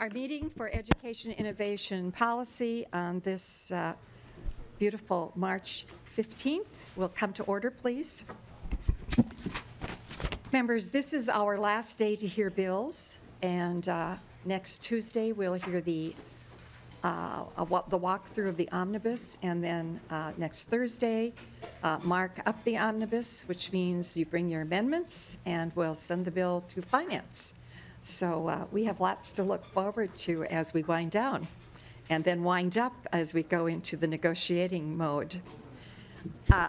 Our meeting for Education Innovation Policy on this beautiful March 15th will come to order, please. Members, this is our last day to hear bills, and next Tuesday we'll hear the walkthrough of the omnibus, and then next Thursday mark up the omnibus, which means you bring your amendments and we'll send the bill to finance. So we have lots to look forward to as we wind down, and then wind up as we go into the negotiating mode.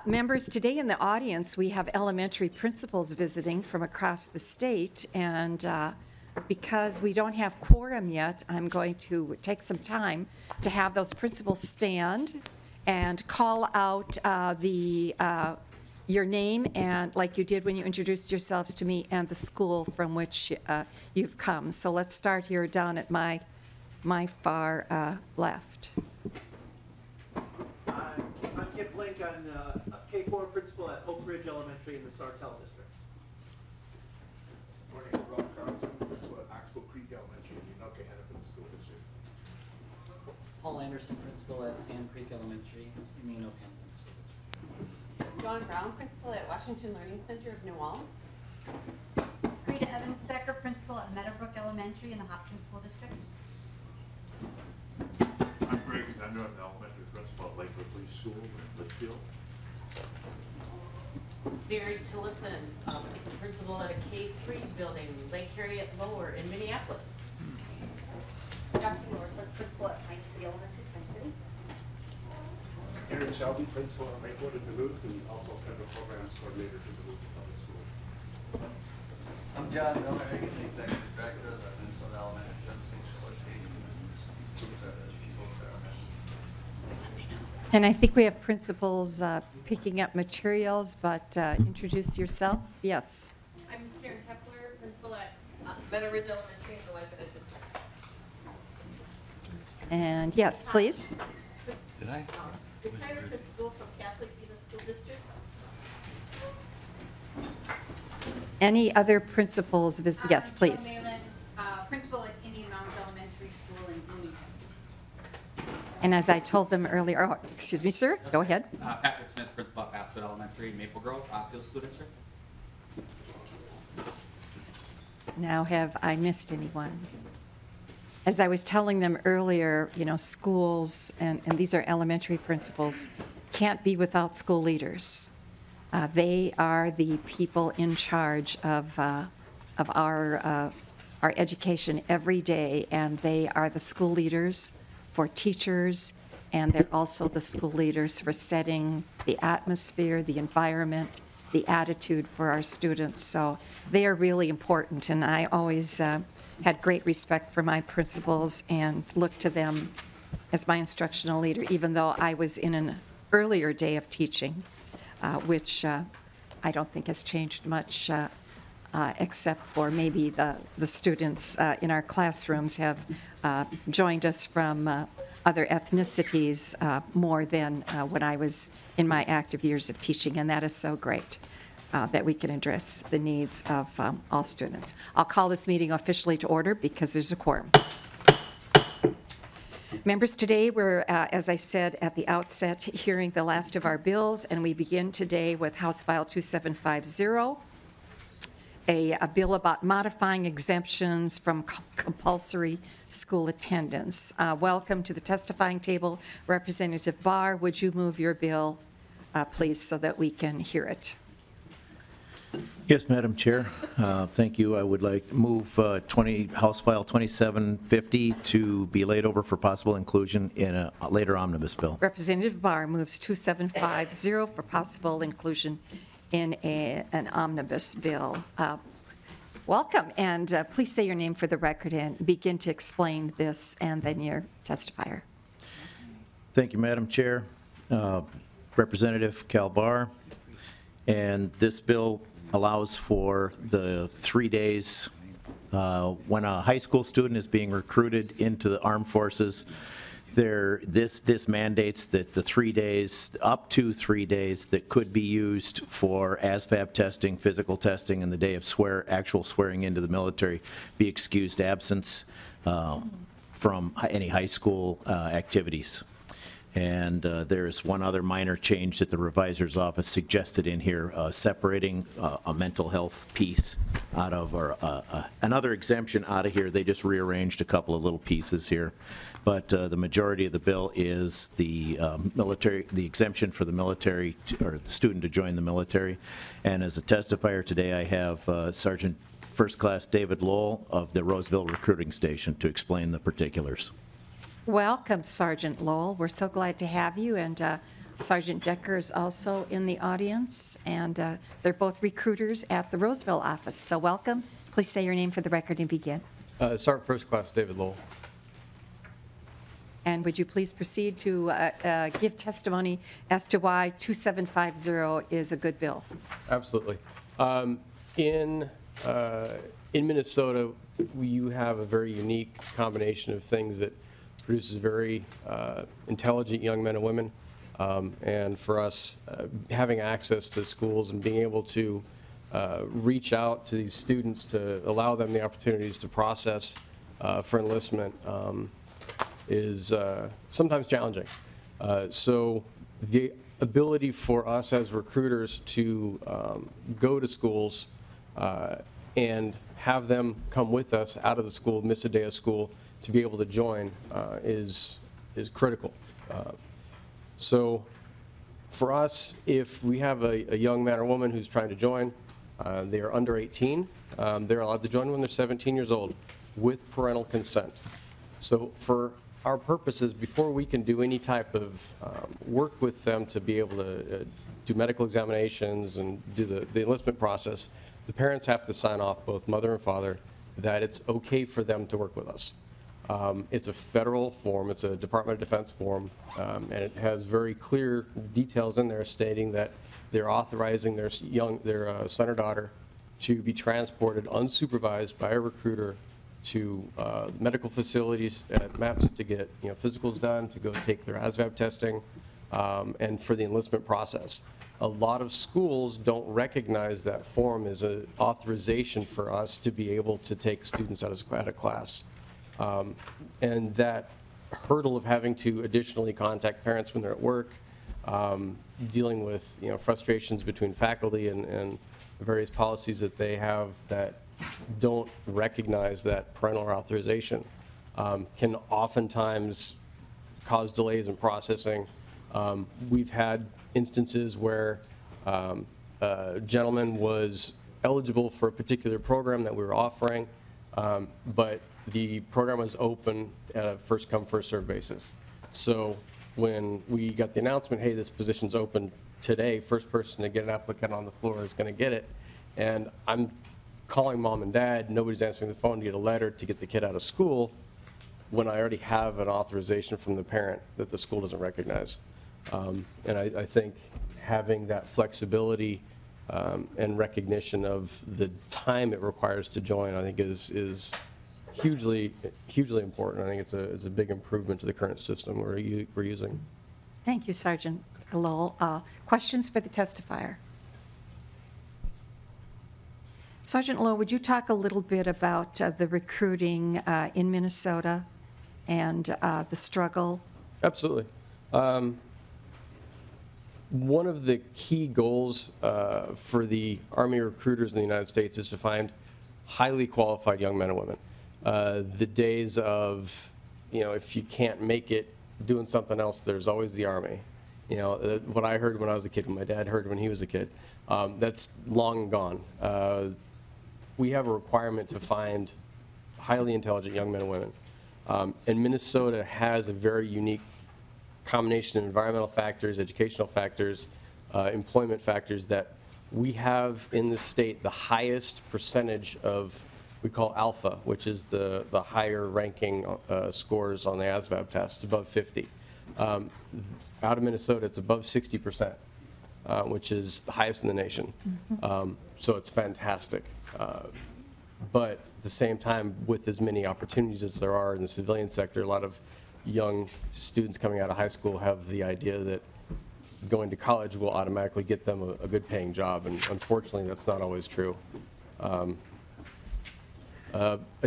Members, today in the audience we have elementary principals visiting from across the state, and because we don't have quorum yet, I'm going to take some time to have those principals stand and call out your name, and like you did when you introduced yourselves to me, and the school from which you've come. So let's start here down at my far left. I'm Skip Link. I'm a K-4 principal at Oak Ridge Elementary in the Sartell District. Morning, Rob Carlson, principal at Oxbow Creek Elementary in the Anoka Hennepin School District. Paul Anderson, principal at Sand Creek Elementary in the Anoka Hennepin School District. Dawn Brown, principal at Washington Learning Center of New Ulm. Rita Evans Becker, principal at Meadowbrook Elementary in the Hopkins School District. I'm Greg Zender, I'm the elementary principal at Lakewood Police School in Litchfield. Mary Tillison, principal at a K-3 building, Lake Harriet Lower in Minneapolis. Stephanie Morrison, principal at Pine City Elementary, Twin City. Aaron Shelby, principal at Lakewood in Duluth, and also federal programs coordinator for Duluth Public Schools. I'm John Miller, the executive director of the Minnesota Elementary Principals Association. And I think we have principals picking up materials, but introduce yourself. Yes. I'm Karen Kepler, principal at Meadow Ridge Elementary in the Lafayette District. And yes, please. Did I? Retired principal from Catholic Vita School District. Any other principals? Yes, please. Jill Malin, principal at Indian Mountains Elementary School in Bloomington. And as I told them earlier, oh, excuse me, sir, go ahead. Patrick Smith, principal at Basswood Elementary in Maple Grove, Osceola School District. Now, have I missed anyone? As I was telling them earlier, you know, schools, and these are elementary principals, can't be without school leaders. They are the people in charge of our education every day, and they are the school leaders for teachers, and they're also the school leaders for setting the atmosphere, the environment, the attitude for our students. So they are really important, and I always had great respect for my principals and looked to them as my instructional leader, even though I was in an earlier day of teaching, which I don't think has changed much, except for maybe the students in our classrooms have joined us from other ethnicities more than when I was in my active years of teaching, and that is so great that we can address the needs of all students. I'll call this meeting officially to order because there's a quorum. Members, today we're, as I said at the outset, hearing the last of our bills, and we begin today with House File 2750, a bill about modifying exemptions from compulsory school attendance. Welcome to the testifying table. Representative Bahr, would you move your bill, please, so that we can hear it? Yes, Madam Chair. Thank you. I would like to move House File 2750 to be laid over for possible inclusion in a later omnibus bill. Representative Bahr moves 2750 for possible inclusion in an omnibus bill. Welcome, and please say your name for the record and begin to explain this, and then your testifier. Thank you, Madam Chair. Representative Cal Bahr, and this bill allows for the 3 days when a high school student is being recruited into the armed forces. This mandates that the 3 days, up to 3 days, that could be used for ASVAB testing, physical testing, and the day of actual swearing into the military be excused absence from any high school activities. And there's one other minor change that the revisor's office suggested in here, separating a mental health piece out of, or another exemption out of here. They just rearranged a couple of little pieces here. But the majority of the bill is the military, the exemption for the military, or the student to join the military. And as a testifier today, I have Sergeant First Class David Lowell of the Roseville Recruiting Station to explain the particulars. Welcome, Sergeant Lowell. We're so glad to have you, and Sergeant Decker is also in the audience, and they're both recruiters at the Roseville office. So welcome. Please say your name for the record and begin. Sergeant First Class David Lowell. And would you please proceed to give testimony as to why 2750 is a good bill? Absolutely. In Minnesota, you have a very unique combination of things that produces very intelligent young men and women. And for us, having access to schools and being able to reach out to these students to allow them the opportunities to process for enlistment is sometimes challenging. So the ability for us as recruiters to go to schools and have them come with us out of the school, miss a day of school, to be able to join is critical. So for us, if we have a young man or woman who's trying to join, they are under 18, they're allowed to join when they're 17 years old with parental consent. So for our purposes, before we can do any type of work with them to be able to do medical examinations and do the enlistment process, the parents have to sign off, both mother and father, that it's okay for them to work with us. It's a federal form, it's a Department of Defense form, and it has very clear details in there stating that they're authorizing their son or daughter to be transported unsupervised by a recruiter to medical facilities at MAPS to get physicals done, to go take their ASVAB testing, and for the enlistment process. A lot of schools don't recognize that form as an authorization for us to be able to take students out of class. And that hurdle of having to additionally contact parents when they're at work, dealing with frustrations between faculty and various policies that they have that don't recognize that parental authorization can oftentimes cause delays in processing. We've had instances where a gentleman was eligible for a particular program that we were offering, but the program was open at a first come, first served basis. So when we got the announcement, hey, this position's open today, first person to get an applicant on the floor is going to get it. And I'm calling mom and dad, nobody's answering the phone to get a letter to get the kid out of school when I already have an authorization from the parent that the school doesn't recognize. And I think having that flexibility and recognition of the time it requires to join, I think is hugely important. I think it's a big improvement to the current system we're using. Thank you, Sergeant Lowell. Questions for the testifier? Sergeant Lowell, would you talk a little bit about the recruiting in Minnesota and the struggle? Absolutely. One of the key goals for the Army recruiters in the United States is to find highly qualified young men and women. The days of, if you can't make it doing something else, there's always the Army. What I heard when I was a kid, what my dad heard when he was a kid, that's long gone. We have a requirement to find highly intelligent young men and women. And Minnesota has a very unique combination of environmental factors, educational factors, employment factors that we have in the state the highest percentage of, we call alpha, which is the higher ranking scores on the ASVAB test, above 50. Out of Minnesota, it's above 60%, which is the highest in the nation. So it's fantastic. But at the same time, with as many opportunities as there are in the civilian sector, a lot of young students coming out of high school have the idea that going to college will automatically get them a good paying job, and unfortunately that's not always true. I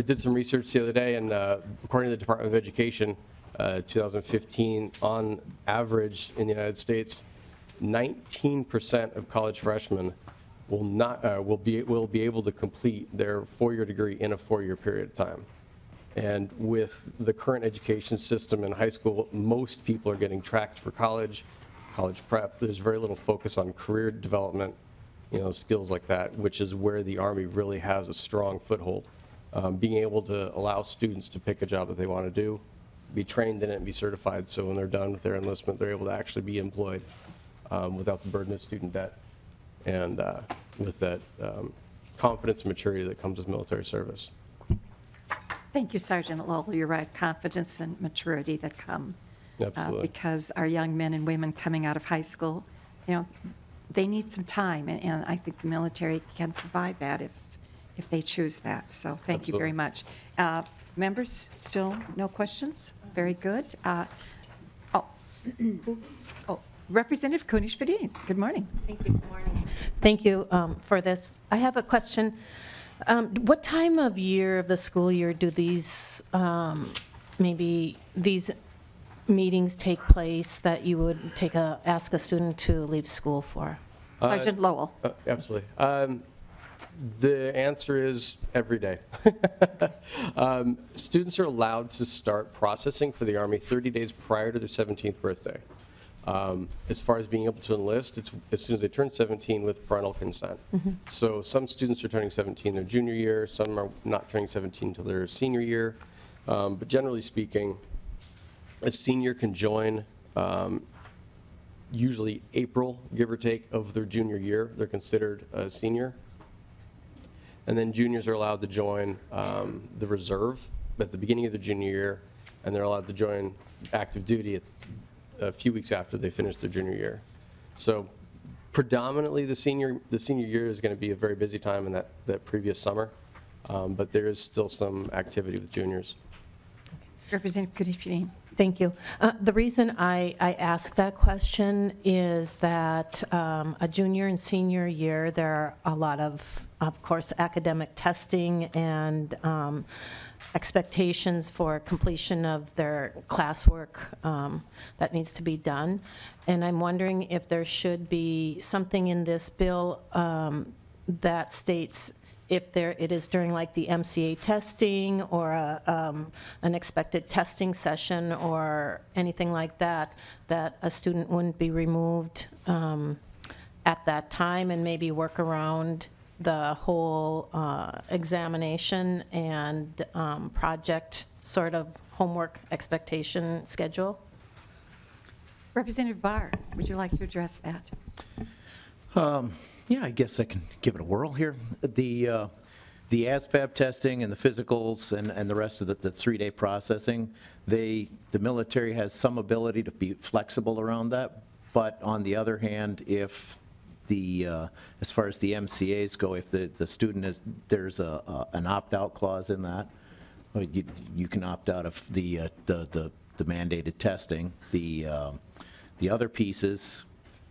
did some research the other day, and according to the Department of Education, 2015, on average in the United States, 19% of college freshmen will be able to complete their four-year degree in a four-year period of time. And with the current education system in high school, most people are getting tracked for college prep. There's very little focus on career development, skills like that, which is where the Army really has a strong foothold. Being able to allow students to pick a job that they want to do, be trained in it, and be certified, so when they're done with their enlistment, they're able to actually be employed without the burden of student debt, and with that confidence and maturity that comes with military service. Thank you, Sergeant Lowell. You're right, confidence and maturity that come. Absolutely. Because our young men and women coming out of high school, they need some time, and I think the military can provide that if they choose that. So thank you very much. Members, still no questions? Very good. Representative Kunesh-Padin, good morning. Thank you. Good morning. Thank you for this. I have a question. What time of year of the school year do these maybe these meetings take place that you would ask a student to leave school for? Sergeant Lowell. Absolutely. The answer is every day. Students are allowed to start processing for the Army 30 days prior to their 17th birthday. As far as being able to enlist, it's as soon as they turn 17 with parental consent. So some students are turning 17 their junior year, some are not turning 17 until their senior year. But generally speaking, a senior can join usually April, give or take, of their junior year. They're considered a senior. And then juniors are allowed to join the reserve at the beginning of their junior year, and they're allowed to join active duty a few weeks after they finish their junior year. So predominantly the senior year is going to be a very busy time in that previous summer, but there is still some activity with juniors. Representative Kunesh-Padin. Thank you. The reason I ask that question is that a junior and senior year, there are a lot of course, academic testing and expectations for completion of their classwork that needs to be done. And I'm wondering if there should be something in this bill that states if it is during like the MCA testing or an expected testing session or anything like that, that a student wouldn't be removed at that time and maybe work around the whole examination and project sort of homework expectation schedule. Representative Bahr, would you like to address that? Yeah, I guess I can give it a whirl here. The ASVAB testing and the physicals and the rest of the 3-day processing, the military has some ability to be flexible around that. But on the other hand, if as far as the MCAs go, if the student there's an opt-out clause in that, you can opt out of the mandated testing. The other pieces,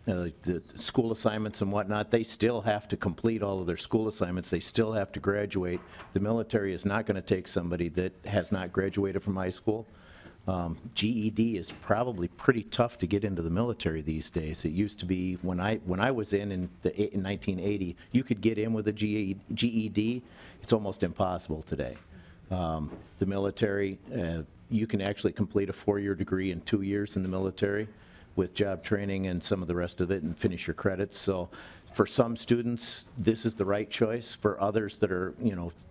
the school assignments and whatnot, they still have to complete all of their school assignments. They still have to graduate. The military is not going to take somebody that has not graduated from high school. GED is probably pretty tough to get into the military these days. It used to be when I was in 1980, you could get in with a GED. It's almost impossible today. The military, you can actually complete a 4-year degree in 2 years in the military with job training and some of the rest of it and finish your credits. So for some students, this is the right choice. For others that are,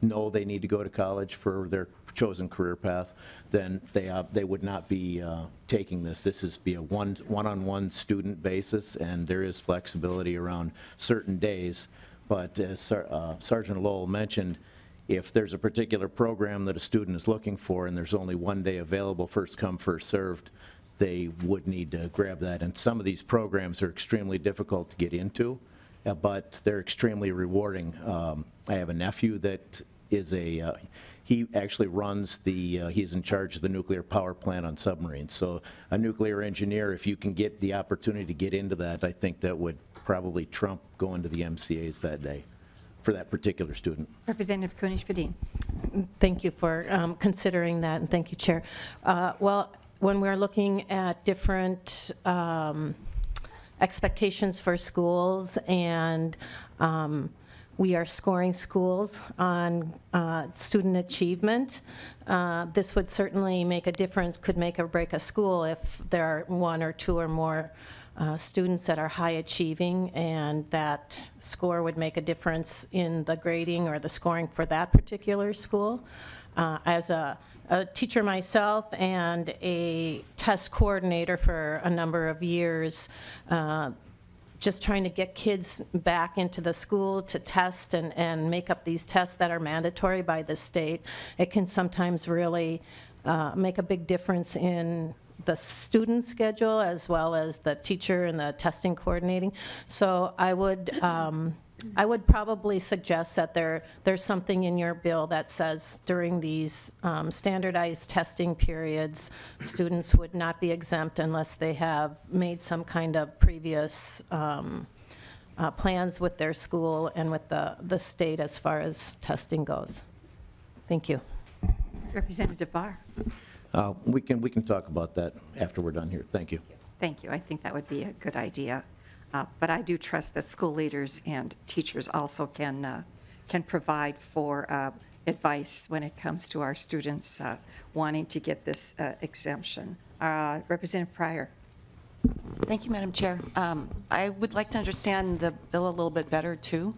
know they need to go to college for their chosen career path, then they would not be taking this. This is be a one-on-one student basis, and there is flexibility around certain days. But as Sergeant Lowell mentioned, if there's a particular program that a student is looking for and there's only one day available, first come, first served, they would need to grab that. And some of these programs are extremely difficult to get into, but they're extremely rewarding. I have a nephew that he actually runs he's in charge of the nuclear power plant on submarines. So a nuclear engineer, if you can get the opportunity to get into that, I think that would probably trump going to the MCAs that day for that particular student. Representative Kunesh-Podein. Thank you for considering that, and thank you, Chair. Well, when we're looking at different expectations for schools, and we are scoring schools on student achievement, this would certainly make a difference, could make or break a school if there are one or two or more students that are high achieving, and that score would make a difference in the grading or the scoring for that particular school. As a teacher myself and a test coordinator for a number of years, just trying to get kids back into the school to test and make up these tests that are mandatory by the state, it can sometimes really make a big difference in the student schedule as well as the teacher and the testing coordinating. So I would probably suggest that there's something in your bill that says during these standardized testing periods, students would not be exempt unless they have made some kind of previous plans with their school and with the state as far as testing goes. Thank you. Representative Bahr. We can talk about that after we're done here. Thank you. Thank you. I think that would be a good idea. But I do trust that school leaders and teachers also can provide for advice when it comes to our students wanting to get this exemption. Representative Pryor. Thank you, Madam Chair. I would like to understand the bill a little bit better, too.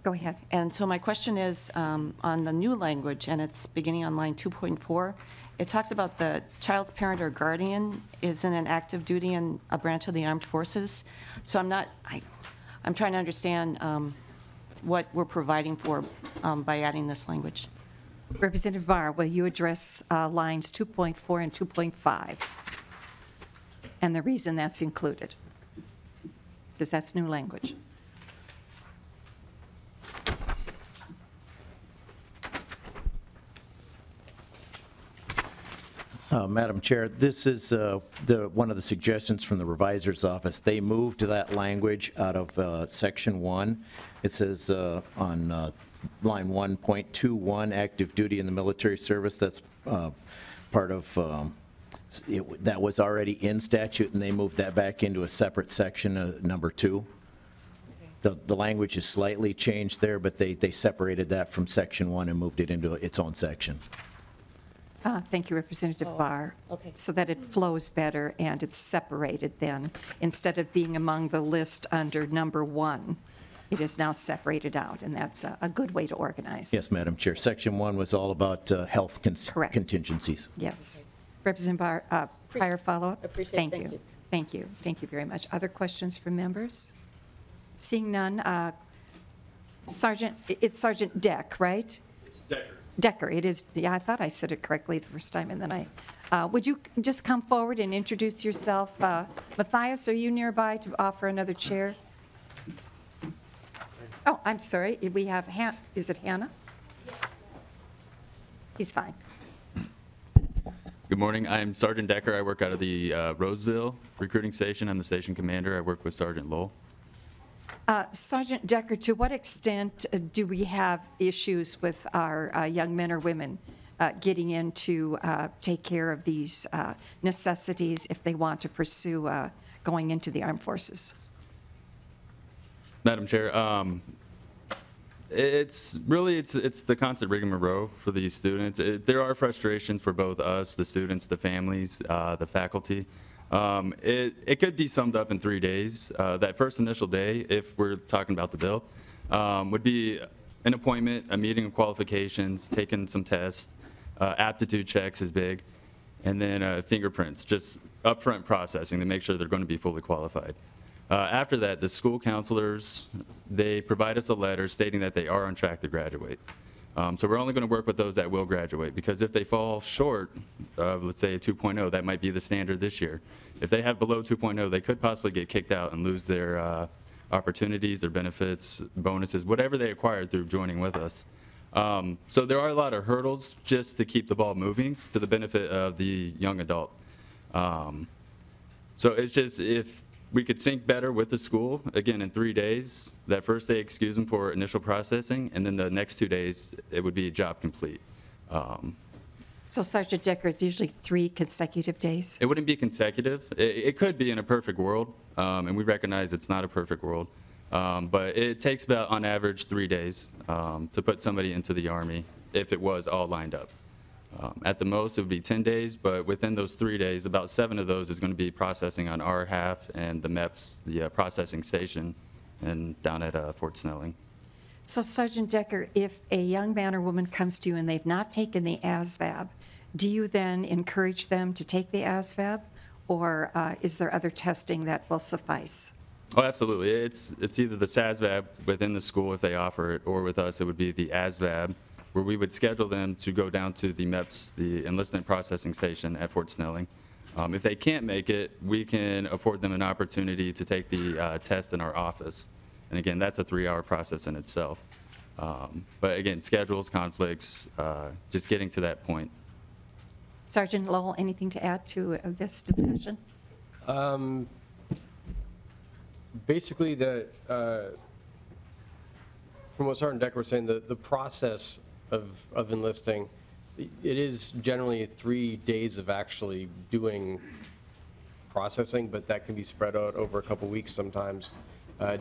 Go ahead. And so my question is on the new language, and it's beginning on line 2.4. It talks about the child's parent or guardian is in an active duty in a branch of the armed forces. So I'm trying to understand what we're providing for by adding this language. Representative Bahr, will you address lines 2.4 and 2.5 and the reason that's included? Because that's new language. Madam Chair, this is one of the suggestions from the revisor's office. They moved that language out of section 1. It says on line 1.21, active duty in the military service. That's part of, that was already in statute, and they moved that back into a separate section, number 2. The language is slightly changed there, but they separated that from section 1 and moved it into its own section. Thank you, Representative Bahr. Okay. So that it flows better and it's separated then. Instead of being among the list under number 1, it is now separated out, and that's a good way to organize. Yes, Madam Chair. Section 1 was all about health Correct. contingencies. Yes. Representative Bahr, prior follow-up? Appreciate it. Thank you. Thank you. Thank you very much. Other questions from members? Seeing none, it's Sergeant Deck, right? Decker, it is. Yeah, I thought I said it correctly the first time, and then would you just come forward and introduce yourself? Matthias, are you nearby to offer another chair? Oh, I'm sorry. We have, is it Hannah? He's fine. Good morning. I'm Sergeant Decker. I work out of the Roseville recruiting station. I'm the station commander. I work with Sergeant Lowell. Sergeant Decker, to what extent do we have issues with our young men or women getting in to take care of these necessities if they want to pursue going into the armed forces? Madam Chair, it's the constant rigmarole for these students. There are frustrations for both us, the students, the families, the faculty. It could be summed up in 3 days. That first initial day, if we're talking about the bill, would be an appointment, a meeting of qualifications, taking some tests, aptitude checks is big, and then fingerprints, just upfront processing to make sure they're going to be fully qualified. After that, the school counselors, they provide us a letter stating that they are on track to graduate. So we're only going to work with those that will graduate, because if they fall short of, let's say, a 2.0, that might be the standard this year. If they have below 2.0, they could possibly get kicked out and lose their opportunities, their benefits, bonuses, whatever they acquired through joining with us. So there are a lot of hurdles just to keep the ball moving to the benefit of the young adult. So it's just, if we could sync better with the school, again, in 3 days, that first day excuse them for initial processing, and then the next 2 days, it would be job complete. So Sergeant Decker, it's usually 3 consecutive days? It wouldn't be consecutive. It could be in a perfect world, and we recognize it's not a perfect world. But it takes about, on average, 3 days to put somebody into the Army if it was all lined up. At the most, it would be 10 days, but within those 3 days, about 7 of those is going to be processing on our half and the MEPS, the processing station, and down at Fort Snelling. So Sergeant Decker, if a young man or woman comes to you and they've not taken the ASVAB, do you then encourage them to take the ASVAB, or is there other testing that will suffice? Oh, absolutely. It's either the SASVAB within the school if they offer it, or with us it would be the ASVAB, where we would schedule them to go down to the MEPS, the enlistment processing station at Fort Snelling. If they can't make it, we can afford them an opportunity to take the test in our office. And again, that's a 3-hour process in itself. But again, schedules, conflicts, just getting to that point. Sergeant Lowell, anything to add to this discussion? Basically, from what Sergeant Decker was saying, the process of enlisting, it is generally 3 days of actually doing processing, but that can be spread out over a couple weeks sometimes,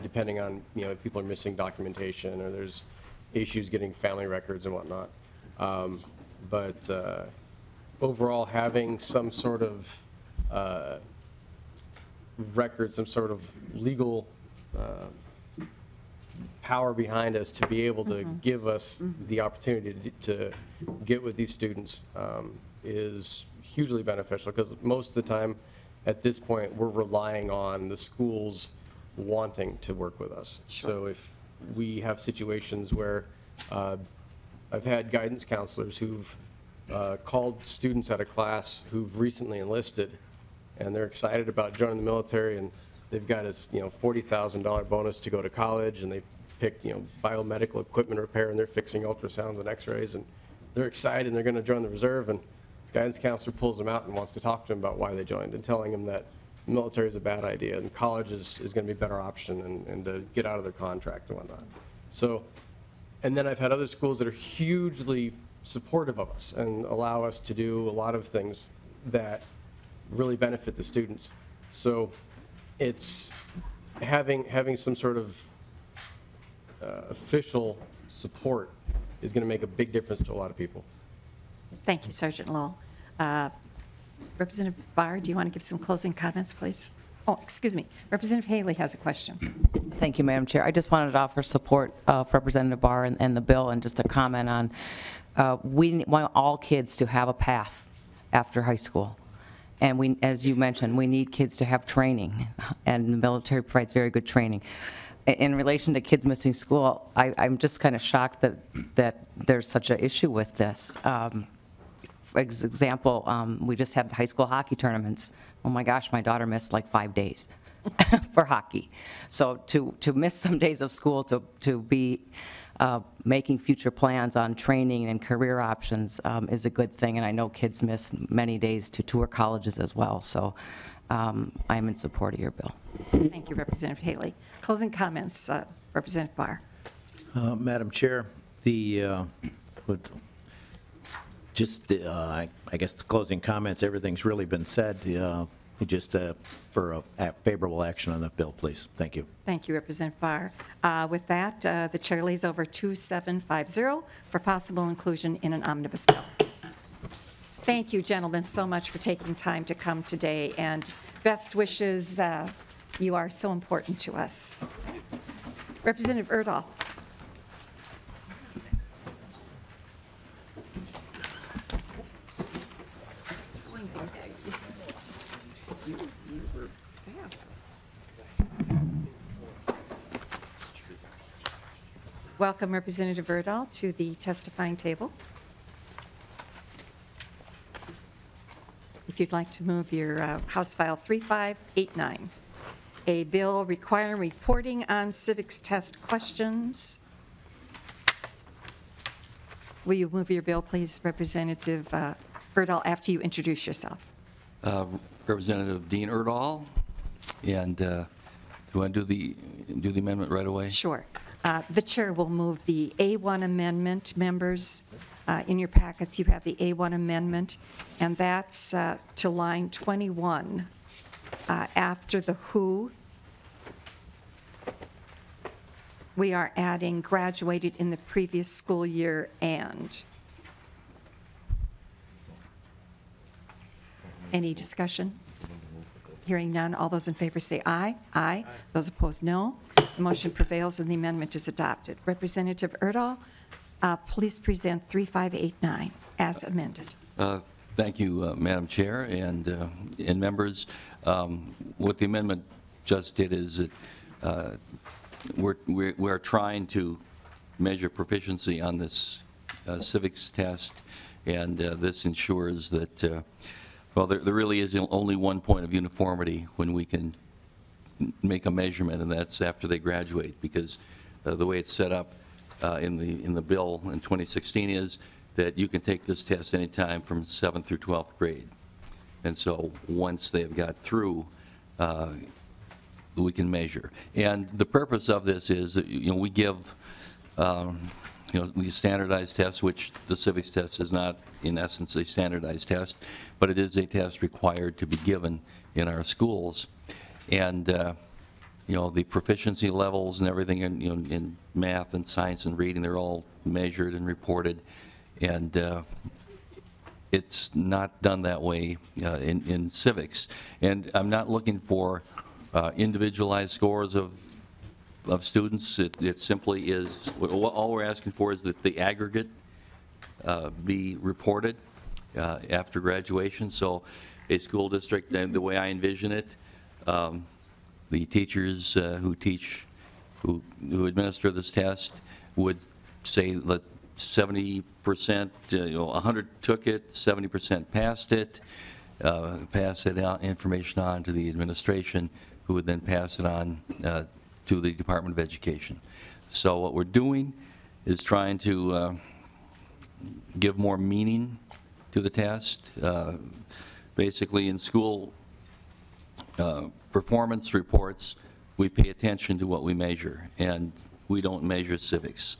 depending on, if people are missing documentation or there's issues getting family records and whatnot. But overall, having some sort of record, some sort of legal power behind us to be able to give us the opportunity to get with these students is hugely beneficial, because most of the time at this point we're relying on the schools wanting to work with us. Sure. So if we have situations where I've had guidance counselors who've called students out of class who've recently enlisted, and they're excited about joining the military, and they've got a $40,000 bonus to go to college, and they picked biomedical equipment repair, and they're fixing ultrasounds and x-rays, and they're excited and they're going to join the reserve, and guidance counselor pulls them out and wants to talk to them about why they joined, and telling them that the military is a bad idea and college is going to be a better option, and to get out of their contract and whatnot. So, and then I've had other schools that are hugely supportive of us and allow us to do a lot of things that really benefit the students. So it's having some sort of official support is going to make a big difference to a lot of people. Thank you, Sergeant Lowell. Representative Bahr, do you want to give some closing comments, please? Oh, excuse me. Representative Haley has a question. Thank you, Madam Chair. I just wanted to offer support for Representative Bahr and the bill, and just a comment on we want all kids to have a path after high school. And we, as you mentioned, we need kids to have training, and the military provides very good training. In relation to kids missing school, I'm just kind of shocked that there's such an issue with this. For example, we just had high school hockey tournaments. Oh my gosh, my daughter missed like 5 days for hockey. So to miss some days of school to be making future plans on training and career options is a good thing, and I know kids miss many days to tour colleges as well. So I'm in support of your bill. Thank you, Representative Haley. Closing comments, Representative Bahr. Madam Chair, I guess the closing comments, everything's really been said. Just for a favorable action on the bill, please. Thank you. Thank you, Representative Bahr. With that, the chair lays over 2750 for possible inclusion in an omnibus bill. Thank you, gentlemen, so much for taking time to come today, and best wishes. You are so important to us. Representative Urdahl. Welcome, Representative Urdahl, to the testifying table. If you'd like to move your House File 3589. a bill requiring reporting on civics test questions. Will you move your bill, please, Representative Urdahl, after you introduce yourself? Representative Dean Urdahl, and do you want to do the amendment right away? Sure. The chair will move the A1 amendment. Members, in your packets, you have the A1 amendment, and that's to line 21. After the who, we are adding graduated in the previous school year and. Any discussion? Hearing none, all those in favor say aye. Aye. Those opposed, no. The motion prevails and the amendment is adopted. Representative Urdahl, please present 3589 as amended. Thank you, Madam Chair and members. What the amendment just did is that we're trying to measure proficiency on this civics test, and this ensures that well, there really is only one point of uniformity when we can make a measurement, and that's after they graduate, because the way it's set up in the bill in 2016 is that you can take this test anytime from 7th through 12th grade. And so once they've got through, we can measure. And the purpose of this is that, we give these standardized tests, which the civics test is not, in essence, a standardized test, but it is a test required to be given in our schools. And, the proficiency levels and everything in math and science and reading, they're all measured and reported. And it's not done that way in civics. And I'm not looking for individualized scores of students. It simply is, all we're asking for is that the aggregate be reported after graduation. So a school district, and the way I envision it, the teachers who administer this test would say that 70%, 100 took it, 70% passed it, pass that information on to the administration, who would then pass it on to the Department of Education. So what we're doing is trying to give more meaning to the test. Basically, in school performance reports, we pay attention to what we measure, and we don't measure civics.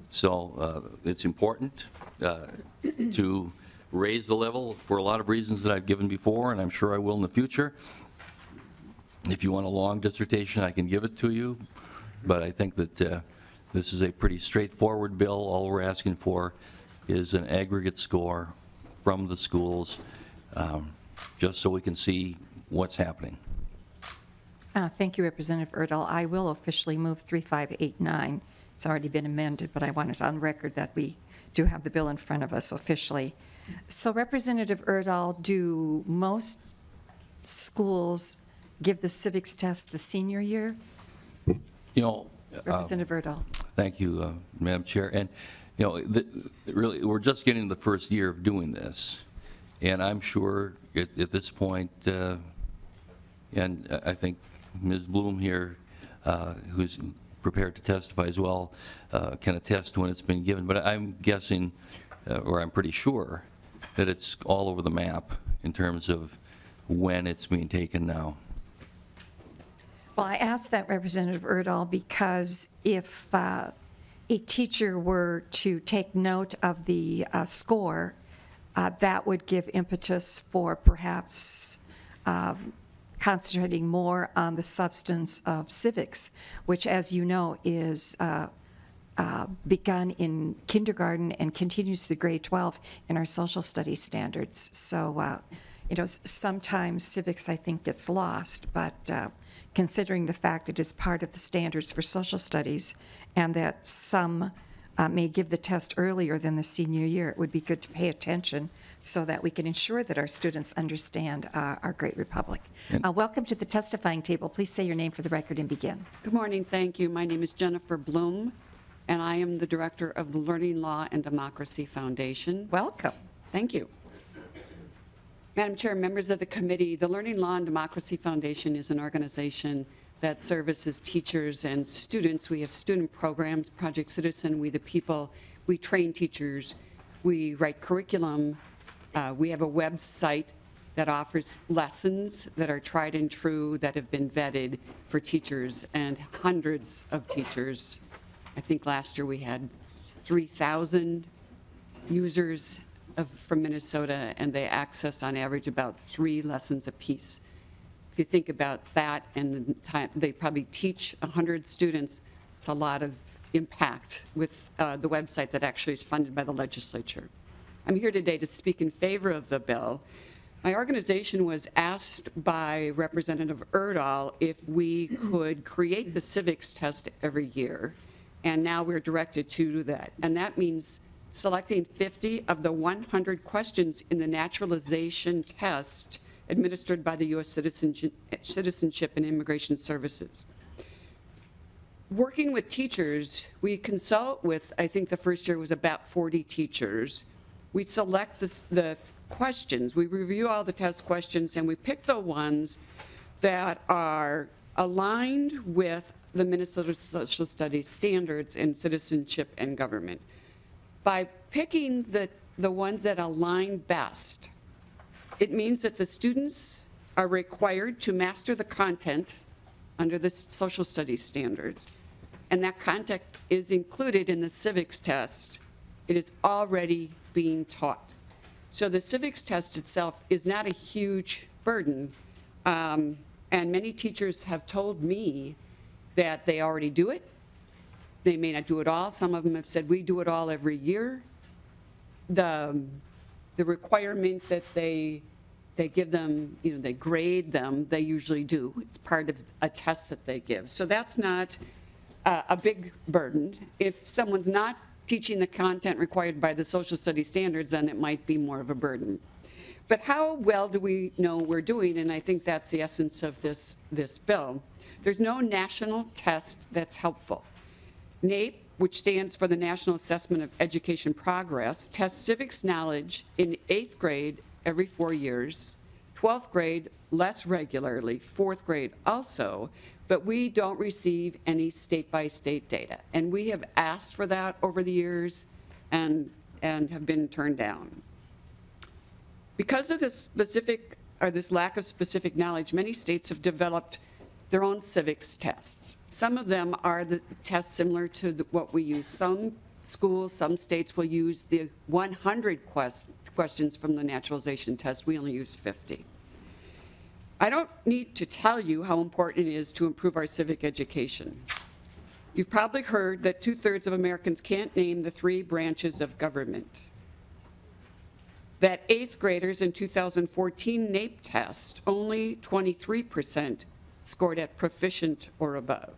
So it's important to raise the level for a lot of reasons that I've given before, and I'm sure I will in the future. If you want a long dissertation, I can give it to you, but I think that this is a pretty straightforward bill. All we're asking for is an aggregate score from the schools, just so we can see what's happening. Thank you, Representative Urdahl. I will officially move 3589. It's already been amended, but I want it on record that we do have the bill in front of us officially. So, Representative Urdahl, do most schools give the civics test the senior year? Representative Urdahl. Thank you, Madam Chair. And really, we're just getting the first year of doing this, and I'm sure at this point, and I think Ms. Bloom here, who's prepared to testify as well, can attest to when it's been given. But I'm guessing, or I'm pretty sure, that it's all over the map in terms of when it's being taken now. Well, I asked that, Representative Urdahl, because if a teacher were to take note of the score, that would give impetus for perhaps concentrating more on the substance of civics, which, as you know, is begun in kindergarten and continues through grade 12 in our social studies standards. So, sometimes civics, I think, gets lost, but considering the fact it is part of the standards for social studies and that some may give the test earlier than the senior year, it would be good to pay attention so that we can ensure that our students understand our great republic. Welcome to the testifying table. Please say your name for the record and begin. Good morning. Thank you. My name is Jennifer Bloom, and I am the director of the Learning Law and Democracy Foundation. Welcome. Thank you. Madam Chair, members of the committee, the Learning Law and Democracy Foundation is an organization that services teachers and students. We have student programs, Project Citizen, We the People. We train teachers. We write curriculum. We have a website that offers lessons that are tried and true, that have been vetted for teachers, and hundreds of teachers. I think last year we had 3,000 users from Minnesota, and they access on average about 3 lessons apiece. If you think about that, and the time they probably teach 100 students, it's a lot of impact with the website that actually is funded by the legislature. I'm here today to speak in favor of the bill. My organization was asked by Representative Urdahl if we could create the civics test every year, and now we're directed to do that. And that means selecting 50 of the 100 questions in the naturalization test administered by the U.S. Citizenship and Immigration Services. Working with teachers, we consult with, I think the first year was about 40 teachers. We select the questions, we review all the test questions, and we pick the ones that are aligned with the Minnesota Social Studies standards in citizenship and government. By picking the ones that align best, it means that the students are required to master the content under the social studies standards, and that content is included in the civics test. It is already being taught. So the civics test itself is not a huge burden, and many teachers have told me that they already do it. They may not do it all. Some of them have said, we do it all every year. The requirement that they give them, you know, they grade them, they usually do. It's part of a test that they give. So that's not a big burden. If someone's not teaching the content required by the social studies standards, then it might be more of a burden. But how well do we know we're doing? And I think that's the essence of this bill. There's no national test that's helpful. NAEP, which stands for the National Assessment of Education Progress, tests civics knowledge in 8th grade every 4 years, 12th grade less regularly, 4th grade also, but we don't receive any state-by-state data. And we have asked for that over the years and have been turned down. Because of this lack of specific knowledge, many states have developed their own civics tests. Some of them are the tests similar to what we use. Some schools, some states will use the 100 questions from the naturalization test. We only use 50. I don't need to tell you how important it is to improve our civic education. You've probably heard that 2/3 of Americans can't name the 3 branches of government. That 8th graders in 2014 NAEP test, only 23% scored at proficient or above.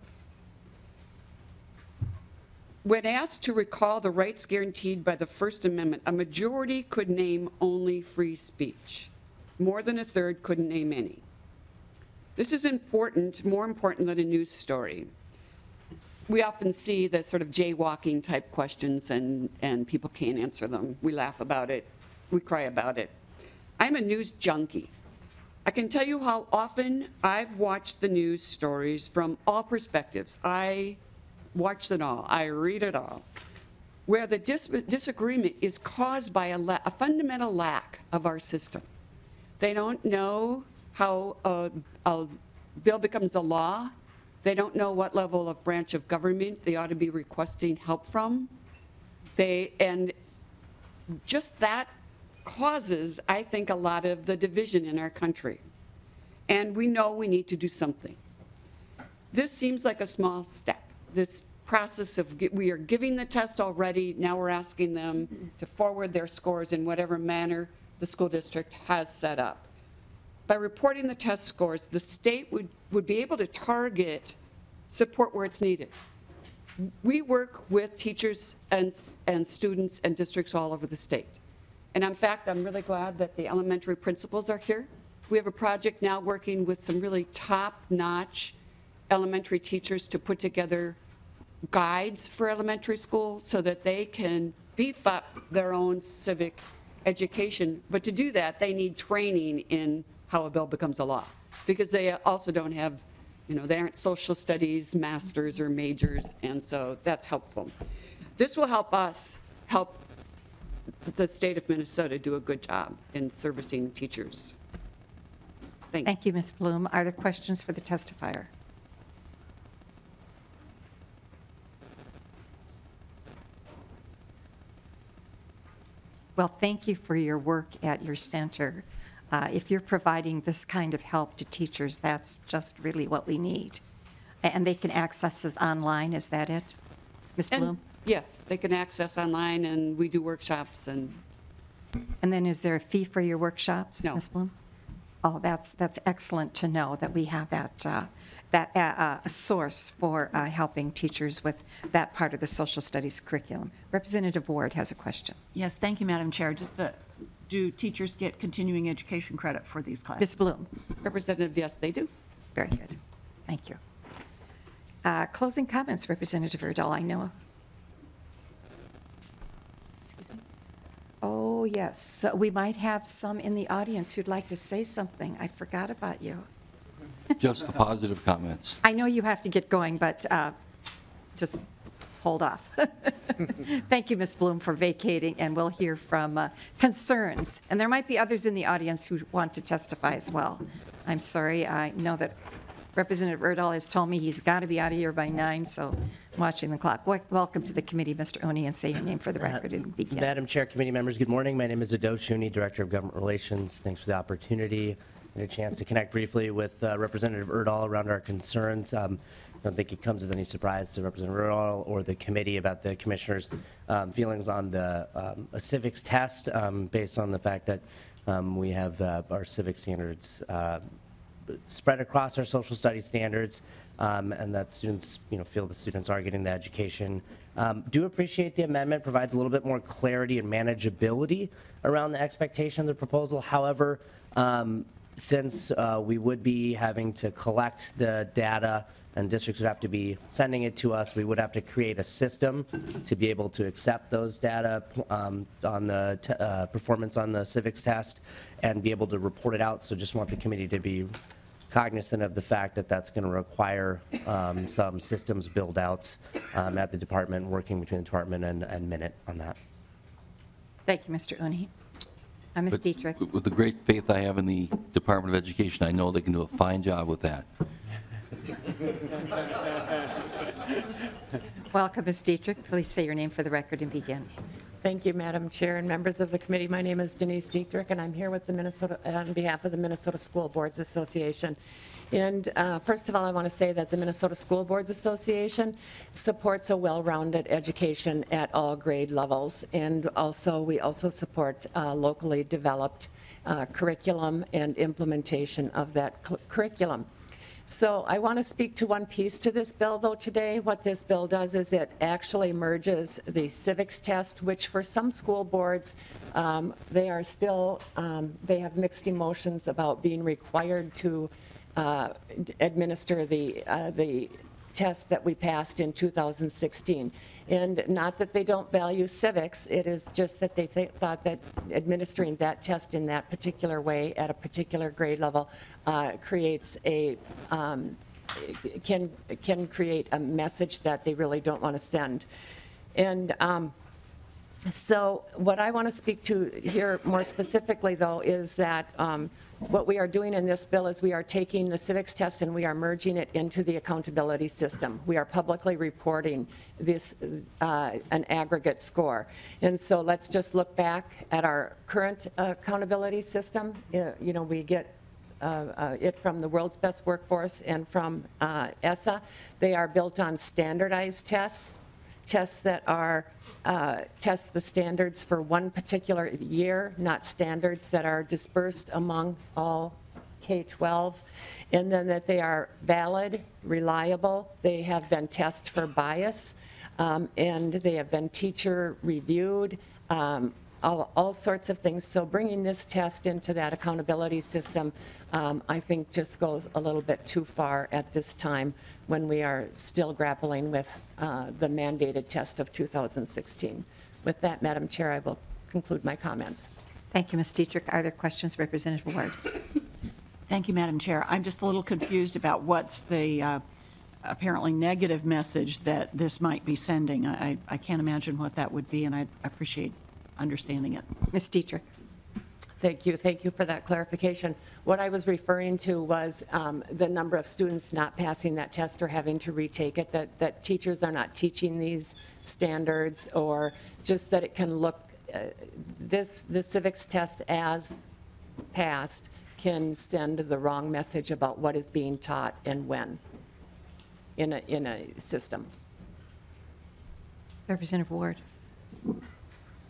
When asked to recall the rights guaranteed by the First Amendment, a majority could name only free speech. More than 1/3 couldn't name any. This is important, more important than a news story. We often see the sort of jaywalking type questions and people can't answer them. We laugh about it, we cry about it. I'm a news junkie. I can tell you how often I've watched the news stories from all perspectives. I watch it all, I read it all, where the disagreement is caused by a fundamental lack of our system. They don't know how a bill becomes a law. They don't know what level of branch of government they ought to be requesting help from. And just that causes, I think, a lot of the division in our country. And we know we need to do something. This seems like a small step. This process of we are giving the test already, now we're asking them to forward their scores in whatever manner the school district has set up. By reporting the test scores, the state would be able to target support where it's needed. We work with teachers and students and districts all over the state. And in fact, I'm really glad that the elementary principals are here. We have a project now working with some really top-notch elementary teachers to put together guides for elementary school so that they can beef up their own civic education, but to do that, they need training in how a bill becomes a law, because they also don't have, they aren't social studies masters or majors, and so that's helpful. This will help us help the state of Minnesota do a good job in servicing teachers. Thanks. Thank you, Ms. Bloom. Are there questions for the testifier? Well, thank you for your work at your center. If you're providing this kind of help to teachers, that's just really what we need. And they can access it online, is that it? Ms. Bloom? Yes, they can access online, and we do workshops. And then is there a fee for your workshops, No. Ms. Bloom? Oh, that's excellent to know that we have that a source for helping teachers with that part of the social studies curriculum. Representative Ward has a question. Yes, thank you, Madam Chair. Just do teachers get continuing education credit for these classes? Ms. Bloom? Representative, yes, they do. Very good. Thank you. Closing comments, Representative Urdahl, I know. Excuse me. Oh, yes. So we might have some in the audience who'd like to say something. I forgot about you. Just the positive comments. I know you have to get going, but just hold off. Thank you, Ms. Bloom, for vacating, and we'll hear from concerns. And there might be others in the audience who want to testify as well. I'm sorry. I know that Representative Urdahl has told me he's got to be out of here by 9, so I'm watching the clock. Welcome to the committee, Mr. Oni, and say your name for the record and begin. Madam Chair, committee members, good morning. My name is Adosh Oni, Director of Government Relations. Thanks for the opportunity and a chance to connect briefly with Representative Urdahl around our concerns. I don't think it comes as any surprise to Representative Urdahl or the committee about the commissioner's feelings on the civics test, based on the fact that we have our civic standards spread across our social studies standards, and that students, feel the students are getting the education. Do appreciate the amendment provides a little bit more clarity and manageability around the expectation of the proposal. However, since we would be having to collect the data and districts would have to be sending it to us, we would have to create a system to be able to accept those data on the performance on the civics test and be able to report it out. So just want the committee to be cognizant of the fact that that's going to require some systems build outs at the department, working between the department and Minute on that. Thank you, Mr. Oni. Ms. Dietrich. With the great faith I have in the Department of Education, I know they can do a fine job with that. Welcome, Ms. Dietrich. Please say your name for the record and begin. Thank you, Madam Chair and members of the committee. My name is Denise Dietrich, and I'm here with the on behalf of the Minnesota School Boards Association. And first of all, I want to say that the Minnesota School Boards Association supports a well-rounded education at all grade levels, and we also support locally developed curriculum and implementation of that curriculum. So I want to speak to one piece to this bill, though, today. What this bill does is it actually merges the civics test, which for some school boards, they are still, they have mixed emotions about being required to administer the test that we passed in 2016. And not that they don't value civics, it is just that they thought that administering that test in that particular way at a particular grade level creates a, can create a message that they really don't want to send. And so what I want to speak to here more specifically, though, is that what we are doing in this bill is we are taking the civics test and we are merging it into the accountability system. We are publicly reporting this, an aggregate score. And so let's just look back at our current accountability system. We get it from the World's Best Workforce and from ESSA. They are built on standardized tests that are test the standards for one particular year, not standards that are dispersed among all K-12, and then that they are valid, reliable. They have been tested for bias, and they have been teacher reviewed, all sorts of things. So bringing this test into that accountability system, I think just goes a little bit too far at this time when we are still grappling with the mandated test of 2016. With that, Madam Chair, I will conclude my comments. Thank you, Ms. Dietrich. Are there questions, Representative Ward? Thank you, Madam Chair. I'm just a little confused about what's the apparently negative message that this might be sending. I can't imagine what that would be, and I appreciate understanding it. Ms. Dietrich. Thank you for that clarification. What I was referring to was the number of students not passing that test or having to retake it, that teachers are not teaching these standards, or just that it can look, the civics test as passed can send the wrong message about what is being taught and when in a system. Representative Ward.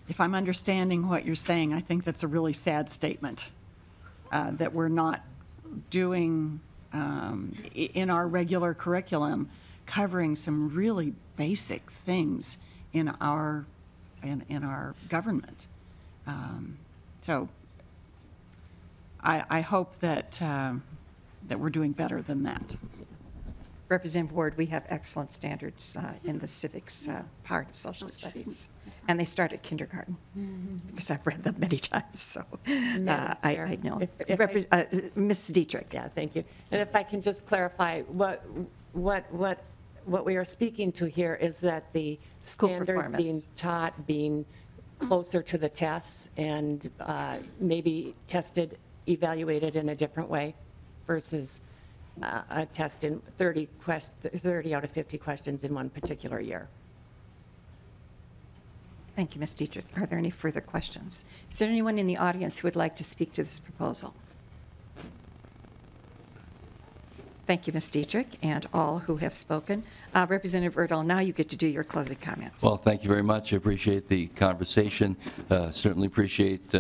If I'm understanding what you're saying, I think that's a really sad statement, that we're not doing in our regular curriculum, covering some really basic things in our government. So I hope that that we're doing better than that. Representative Ward, we have excellent standards in the civics part of social studies, and they start at kindergarten, because I've read them many times, so I know. Ms. Dietrich. Yeah, thank you. And if I can just clarify, what we are speaking to here is that the standards being taught being closer to the tests and maybe tested, evaluated in a different way versus a test in 30 out of 50 questions in one particular year. Thank you, Ms. Dietrich. Are there any further questions? Is there anyone in the audience who would like to speak to this proposal? Thank you, Ms. Dietrich, and all who have spoken. Representative Urdahl, now you get to do your closing comments. Well, thank you very much. I appreciate the conversation. Certainly appreciate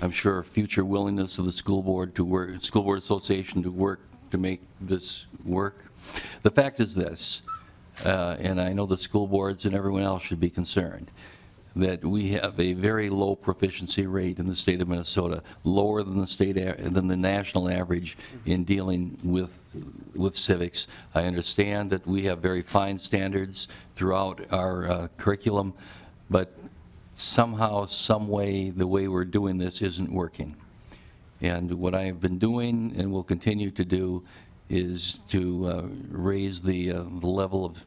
I'm sure, future willingness of the school board to work, school board association to work to make this work. The fact is this, and I know the school boards and everyone else should be concerned, that we have a very low proficiency rate in the state of Minnesota, lower than the national average in dealing with civics. I understand that we have very fine standards throughout our curriculum, but somehow, some way, the way we're doing this isn't working. And what I have been doing and will continue to do is to raise the level of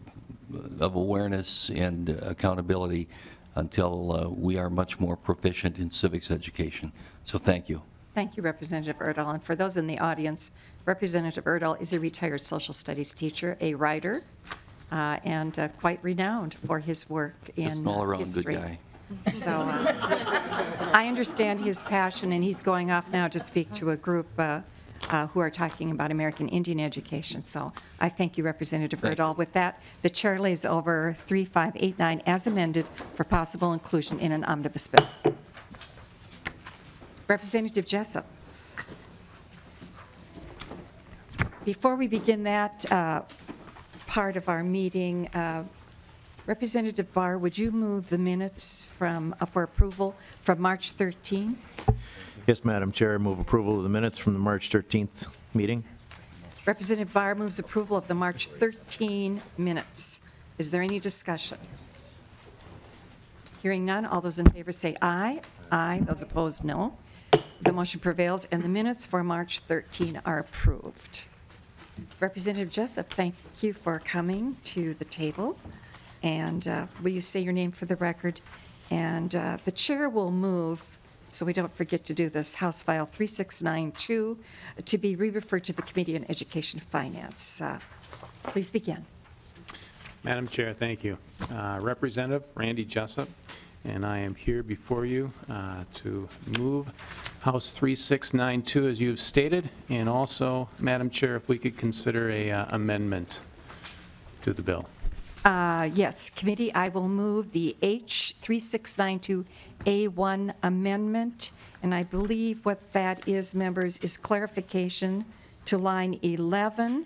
awareness and accountability until we are much more proficient in civics education. So thank you. Thank you, Representative Urdahl. And for those in the audience, Representative Urdahl is a retired social studies teacher, a writer, and quite renowned for his work in Just an all-around history. good guy. So I understand his passion, and he's going off now to speak to a group who are talking about American Indian education. So I thank you, Representative Urdahl. With that, the chair lays over 3589 as amended for possible inclusion in an omnibus bill. Representative Jessup. Before we begin that part of our meeting, Representative Bahr, would you move the minutes for approval from March 13? Yes, Madam Chair, I move approval of the minutes from the March 13th meeting. Representative Bahr moves approval of the March 13 minutes. Is there any discussion? Hearing none, all those in favor say aye. Aye. Those opposed, no. The motion prevails, and the minutes for March 13 are approved. Representative Jessup, thank you for coming to the table. And will you say your name for the record? And the chair will move, so we don't forget to do this, House File 3692 to be re-referred to the Committee on Education Finance. Please begin. Madam Chair, thank you. Representative Randy Jessup, and I am here before you to move House 3692 as you have stated, and also, Madam Chair, if we could consider a amendment to the bill. Yes, committee, I will move the H3692A1 amendment, and I believe what that is, members, is clarification to line 11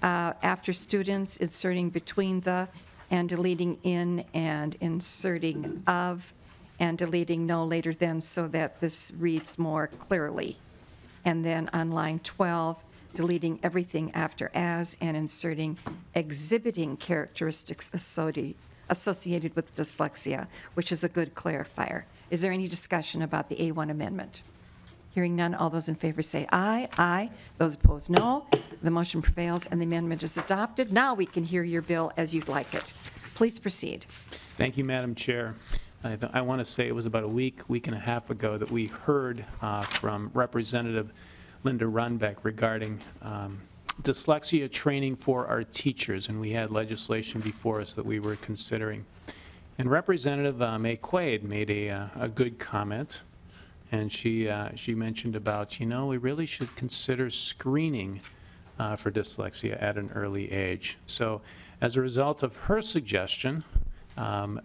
after students inserting between the and deleting in and inserting of and deleting no later than, so that this reads more clearly. And then on line 12, deleting everything after as and inserting exhibiting characteristics associated with dyslexia, which is a good clarifier. Is there any discussion about the A1 amendment? Hearing none, all those in favor say aye. Aye. Those opposed, no. The motion prevails and the amendment is adopted. Now we can hear your bill as you'd like it. Please proceed. Thank you, Madam Chair. I want to say it was about a week and a half ago that we heard from Representative Linda Runbeck regarding dyslexia training for our teachers, and we had legislation before us that we were considering. And Representative May Quaid made a good comment, and she mentioned about, you know, we really should consider screening for dyslexia at an early age. So as a result of her suggestion,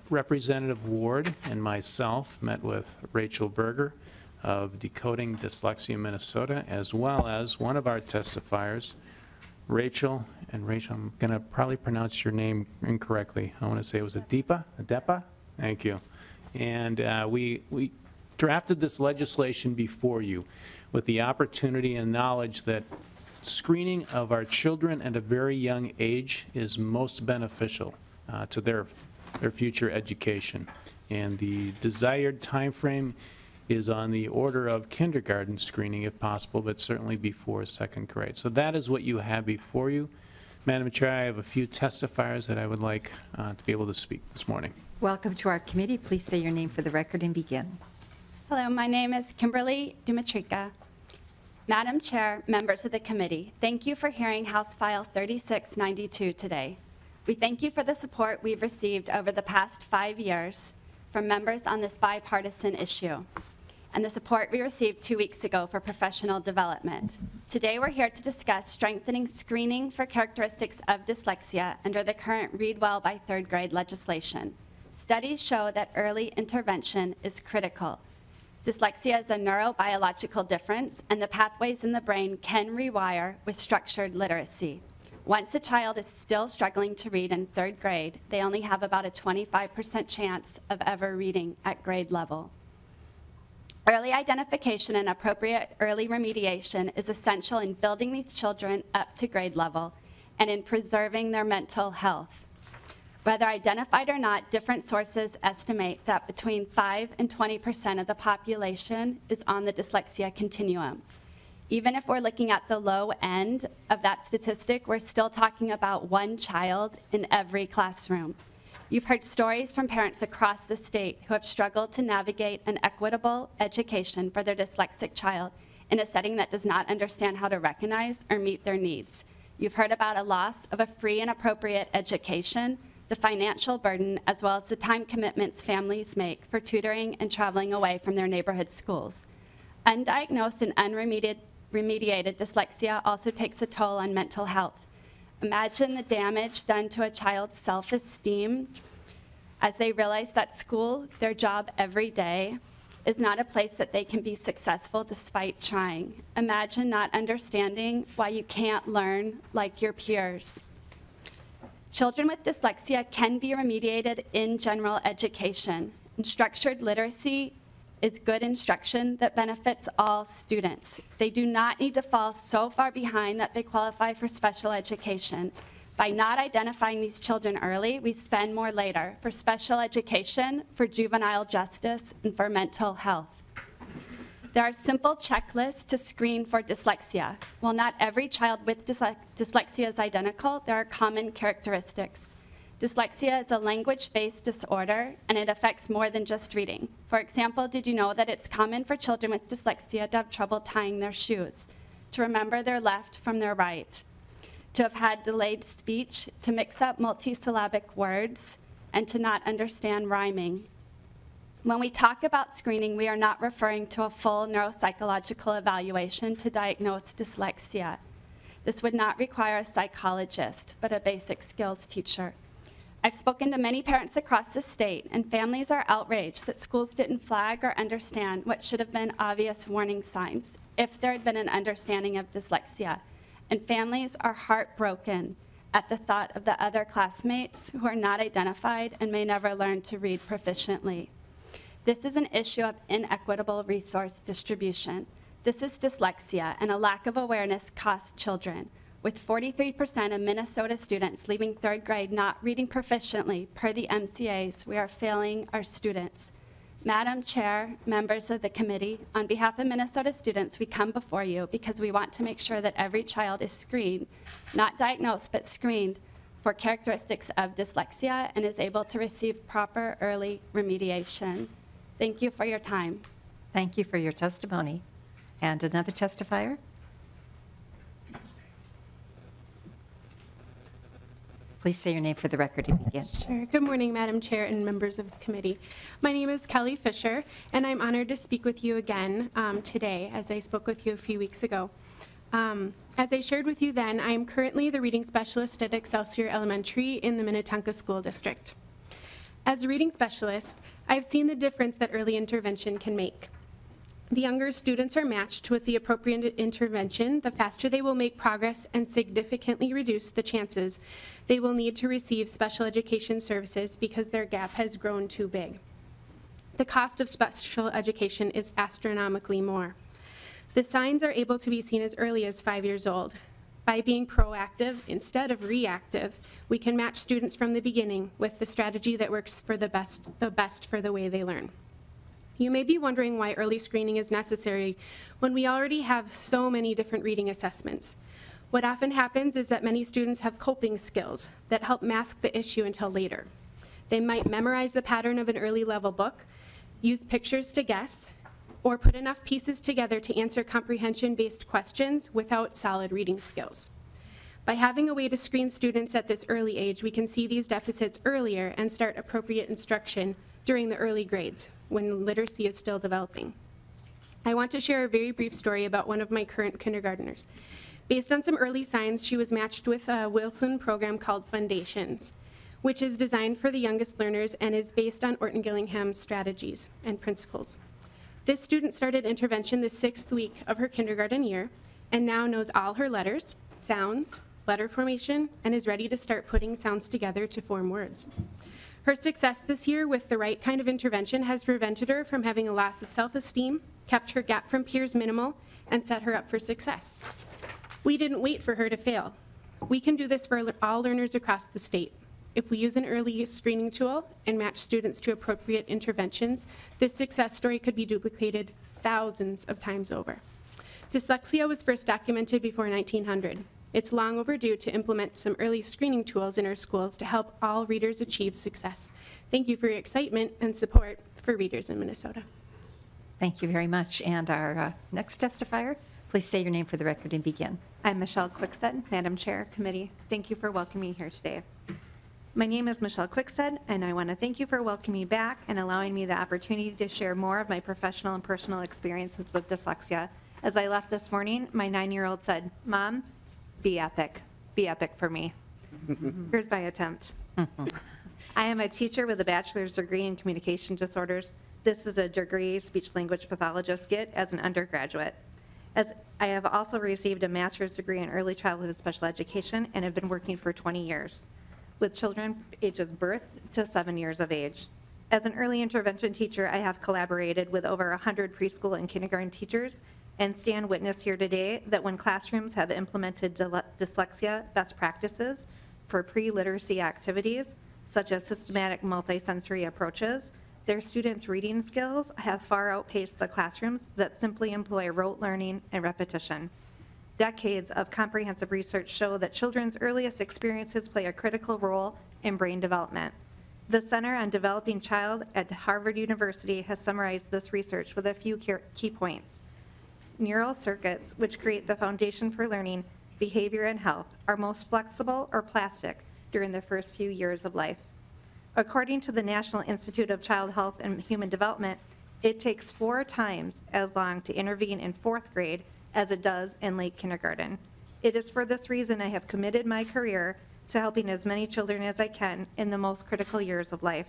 Representative Ward and myself met with Rachel Berger of Decoding Dyslexia Minnesota, as well as one of our testifiers, Rachel, I'm going to probably pronounce your name incorrectly. I want to say it was Adepa? Thank you. And we drafted this legislation before you with the opportunity and knowledge that screening of our children at a very young age is most beneficial to their future education. And the desired time frame is on the order of kindergarten screening if possible, but certainly before second grade. So that is what you have before you. Madam Chair, I have a few testifiers that I would like to be able to speak this morning. Welcome to our committee. Please say your name for the record and begin. Hello, my name is Kimberly Dumitrika. Madam Chair, members of the committee, thank you for hearing House File 3692 today. We thank you for the support we've received over the past 5 years from members on this bipartisan issue, and the support we received 2 weeks ago for professional development. Today we're here to discuss strengthening screening for characteristics of dyslexia under the current Read Well by third grade legislation. Studies show that early intervention is critical. Dyslexia is a neurobiological difference, and the pathways in the brain can rewire with structured literacy. Once a child is still struggling to read in third grade, they only have about a 25% chance of ever reading at grade level. Early identification and appropriate early remediation is essential in building these children up to grade level and in preserving their mental health. Whether identified or not, different sources estimate that between 5 and 20% of the population is on the dyslexia continuum. Even if we're looking at the low end of that statistic, we're still talking about one child in every classroom. You've heard stories from parents across the state who have struggled to navigate an equitable education for their dyslexic child in a setting that does not understand how to recognize or meet their needs. You've heard about a loss of a free and appropriate education, the financial burden, as well as the time commitments families make for tutoring and traveling away from their neighborhood schools. Undiagnosed and unremediated dyslexia also takes a toll on mental health. Imagine the damage done to a child's self-esteem as they realize that school, their job every day, is not a place that they can be successful despite trying. Imagine not understanding why you can't learn like your peers. Children with dyslexia can be remediated in general education. And structured literacy is good instruction that benefits all students. They do not need to fall so far behind that they qualify for special education. By not identifying these children early, we spend more later for special education, for juvenile justice, and for mental health. There are simple checklists to screen for dyslexia. While not every child with dyslexia is identical, there are common characteristics. Dyslexia is a language-based disorder, and it affects more than just reading. For example, did you know that it's common for children with dyslexia to have trouble tying their shoes, to remember their left from their right, to have had delayed speech, to mix up multisyllabic words, and to not understand rhyming? When we talk about screening, we are not referring to a full neuropsychological evaluation to diagnose dyslexia. This would not require a psychologist, but a basic skills teacher. I've spoken to many parents across the state, and families are outraged that schools didn't flag or understand what should have been obvious warning signs if there had been an understanding of dyslexia. And families are heartbroken at the thought of the other classmates who are not identified and may never learn to read proficiently. This is an issue of inequitable resource distribution. This is dyslexia, and a lack of awareness costs children. With 43% of Minnesota students leaving third grade not reading proficiently per the MCAs, we are failing our students. Madam Chair, members of the committee, on behalf of Minnesota students, we come before you because we want to make sure that every child is screened, not diagnosed, but screened for characteristics of dyslexia and is able to receive proper early remediation. Thank you for your time. Thank you for your testimony. And another testifier? Please say your name for the record and begin. Sure. Good morning, Madam Chair and members of the committee. My name is Kelly Fisher, and I'm honored to speak with you again today, as I spoke with you a few weeks ago. As I shared with you then, I am currently the reading specialist at Excelsior Elementary in the Minnetonka School District. As a reading specialist, I've seen the difference that early intervention can make. The younger students are matched with the appropriate intervention, the faster they will make progress and significantly reduce the chances they will need to receive special education services because their gap has grown too big. The cost of special education is astronomically more. The signs are able to be seen as early as 5 years old. By being proactive instead of reactive, we can match students from the beginning with the strategy that works for the best for the way they learn. You may be wondering why early screening is necessary when we already have so many different reading assessments. What often happens is that many students have coping skills that help mask the issue until later. They might memorize the pattern of an early level book, use pictures to guess, or put enough pieces together to answer comprehension-based questions without solid reading skills. By having a way to screen students at this early age, we can see these deficits earlier and start appropriate instruction during the early grades, when literacy is still developing. I want to share a very brief story about one of my current kindergartners. Based on some early signs, she was matched with a Wilson program called Foundations, which is designed for the youngest learners and is based on Orton Gillingham's strategies and principles. This student started intervention the 6th week of her kindergarten year and now knows all her letters, sounds, letter formation, and is ready to start putting sounds together to form words. Her success this year with the right kind of intervention has prevented her from having a loss of self-esteem, kept her gap from peers minimal, and set her up for success. We didn't wait for her to fail. We can do this for all learners across the state. If we use an early screening tool and match students to appropriate interventions, this success story could be duplicated thousands of times over. Dyslexia was first documented before 1900. It's long overdue to implement some early screening tools in our schools to help all readers achieve success. Thank you for your excitement and support for readers in Minnesota. Thank you very much. And our next testifier, please say your name for the record and begin. I'm Michelle Quickstead, Madam Chair, Committee. Thank you for welcoming me here today. My name is Michelle Quickstead, and I want to thank you for welcoming me back and allowing me the opportunity to share more of my professional and personal experiences with dyslexia. As I left this morning, my 9-year-old said, "Mom, be epic for me." Here's my attempt. I am a teacher with a bachelor's degree in communication disorders. This is a degree speech-language pathologists get as an undergraduate. As I have also received a master's degree in early childhood special education and have been working for 20 years with children ages birth to 7 years of age. As an early intervention teacher, I have collaborated with over 100 preschool and kindergarten teachers and stand witness here today that when classrooms have implemented dyslexia best practices for pre-literacy activities, such as systematic multisensory approaches, their students' reading skills have far outpaced the classrooms that simply employ rote learning and repetition. Decades of comprehensive research show that children's earliest experiences play a critical role in brain development. The Center on Developing Child at Harvard University has summarized this research with a few key points. Neural circuits, which create the foundation for learning, behavior, and health, are most flexible or plastic during the first few years of life. According to the National Institute of Child Health and Human Development, it takes 4 times as long to intervene in 4th grade as it does in late kindergarten. It is for this reason I have committed my career to helping as many children as I can in the most critical years of life.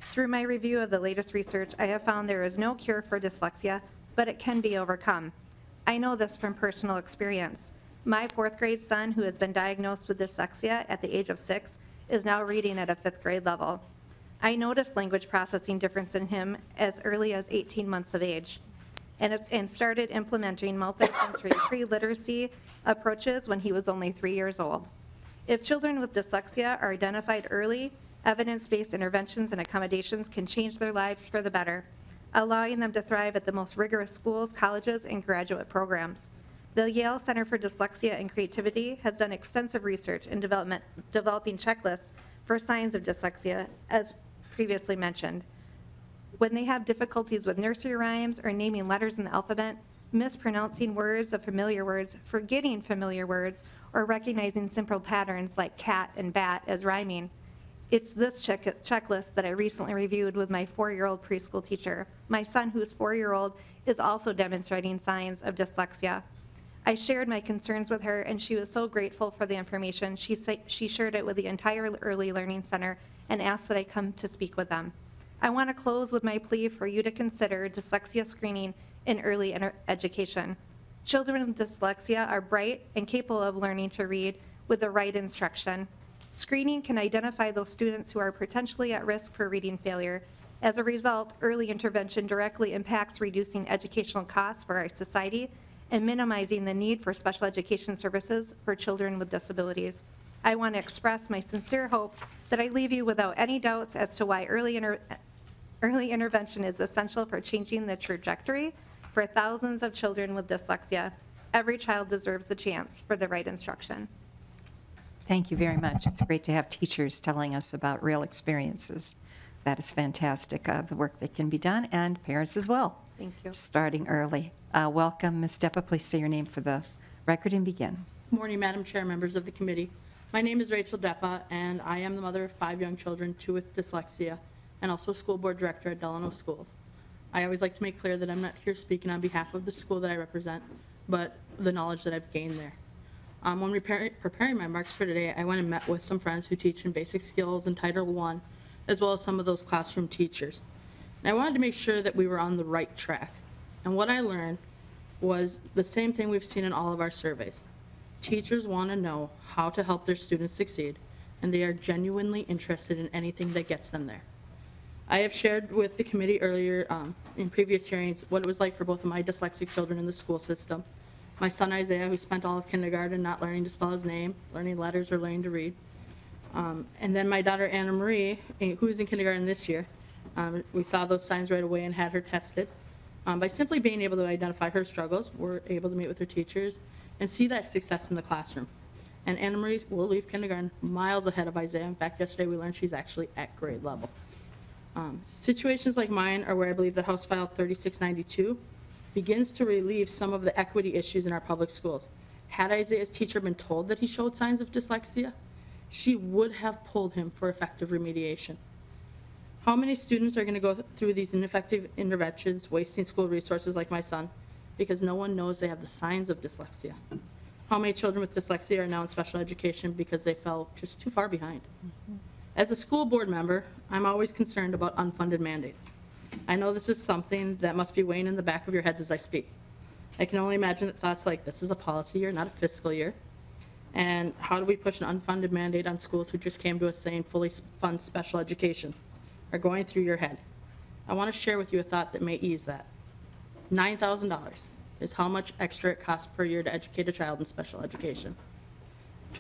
Through my review of the latest research, I have found there is no cure for dyslexia, but it can be overcome. I know this from personal experience. My 4th grade son, who has been diagnosed with dyslexia at the age of 6, is now reading at a 5th grade level. I noticed language processing difference in him as early as 18 months of age and started implementing multisensory pre-literacy approaches when he was only 3 years old. If children with dyslexia are identified early, Evidence-based interventions and accommodations can change their lives for the better, allowing them to thrive at the most rigorous schools, colleges, and graduate programs. The Yale Center for Dyslexia and Creativity has done extensive research in developing checklists for signs of dyslexia, as previously mentioned. When they have difficulties with nursery rhymes or naming letters in the alphabet, mispronouncing words of familiar words, forgetting familiar words, or recognizing simple patterns like cat and bat as rhyming, it's this checklist that I recently reviewed with my 4-year-old preschool teacher. My son, who's 4-year-old, is also demonstrating signs of dyslexia. I shared my concerns with her, and she was so grateful for the information. She shared it with the entire Early Learning Center and asked that I come to speak with them. I want to close with my plea for you to consider dyslexia screening in early education. Children with dyslexia are bright and capable of learning to read with the right instruction. Screening can identify those students who are potentially at risk for reading failure. As a result, early intervention directly impacts reducing educational costs for our society and minimizing the need for special education services for children with disabilities. I want to express my sincere hope that I leave you without any doubts as to why early intervention is essential for changing the trajectory for thousands of children with dyslexia. Every child deserves the chance for the right instruction. Thank you very much. It's great to have teachers telling us about real experiences. That is fantastic, the work that can be done, and parents as well. Thank you. Starting early. Welcome, Ms. Deppa. Please say your name for the record and begin. Morning, Madam Chair, members of the committee. My name is Rachel Deppa, and I am the mother of 5 young children, 2 with dyslexia, and also school board director at Delano Schools. I always like to make clear that I'm not here speaking on behalf of the school that I represent, but the knowledge that I've gained there. When preparing my remarks for today, I went and met with some friends who teach in basic skills and Title I, as well as some of those classroom teachers. And I wanted to make sure that we were on the right track. And what I learned was the same thing we've seen in all of our surveys. Teachers want to know how to help their students succeed, and they are genuinely interested in anything that gets them there. I have shared with the committee earlier in previous hearings what it was like for both of my dyslexic children in the school system. My son Isaiah, who spent all of kindergarten not learning to spell his name, learning letters, or learning to read. And then my daughter Anna Marie, who is in kindergarten this year. We saw those signs right away and had her tested. By simply being able to identify her struggles, we're able to meet with her teachers and see that success in the classroom. And Anna Marie will leave kindergarten miles ahead of Isaiah. In fact, yesterday we learned she's actually at grade level. Situations like mine are where I believe that House File 3692 begins to relieve some of the equity issues in our public schools. Had Isaiah's teacher been told that he showed signs of dyslexia, she would have pulled him for effective remediation. How many students are going to go through these ineffective interventions, wasting school resources like my son, because no one knows they have the signs of dyslexia? How many children with dyslexia are now in special education because they fell just too far behind? As a school board member, I'm always concerned about unfunded mandates. I know this is something that must be weighing in the back of your heads as I speak. I can only imagine that thoughts like this is a policy year, not a fiscal year. And how do we push an unfunded mandate on schools who just came to us saying fully fund special education are going through your head? I want to share with you a thought that may ease that. $9,000 is how much extra it costs per year to educate a child in special education.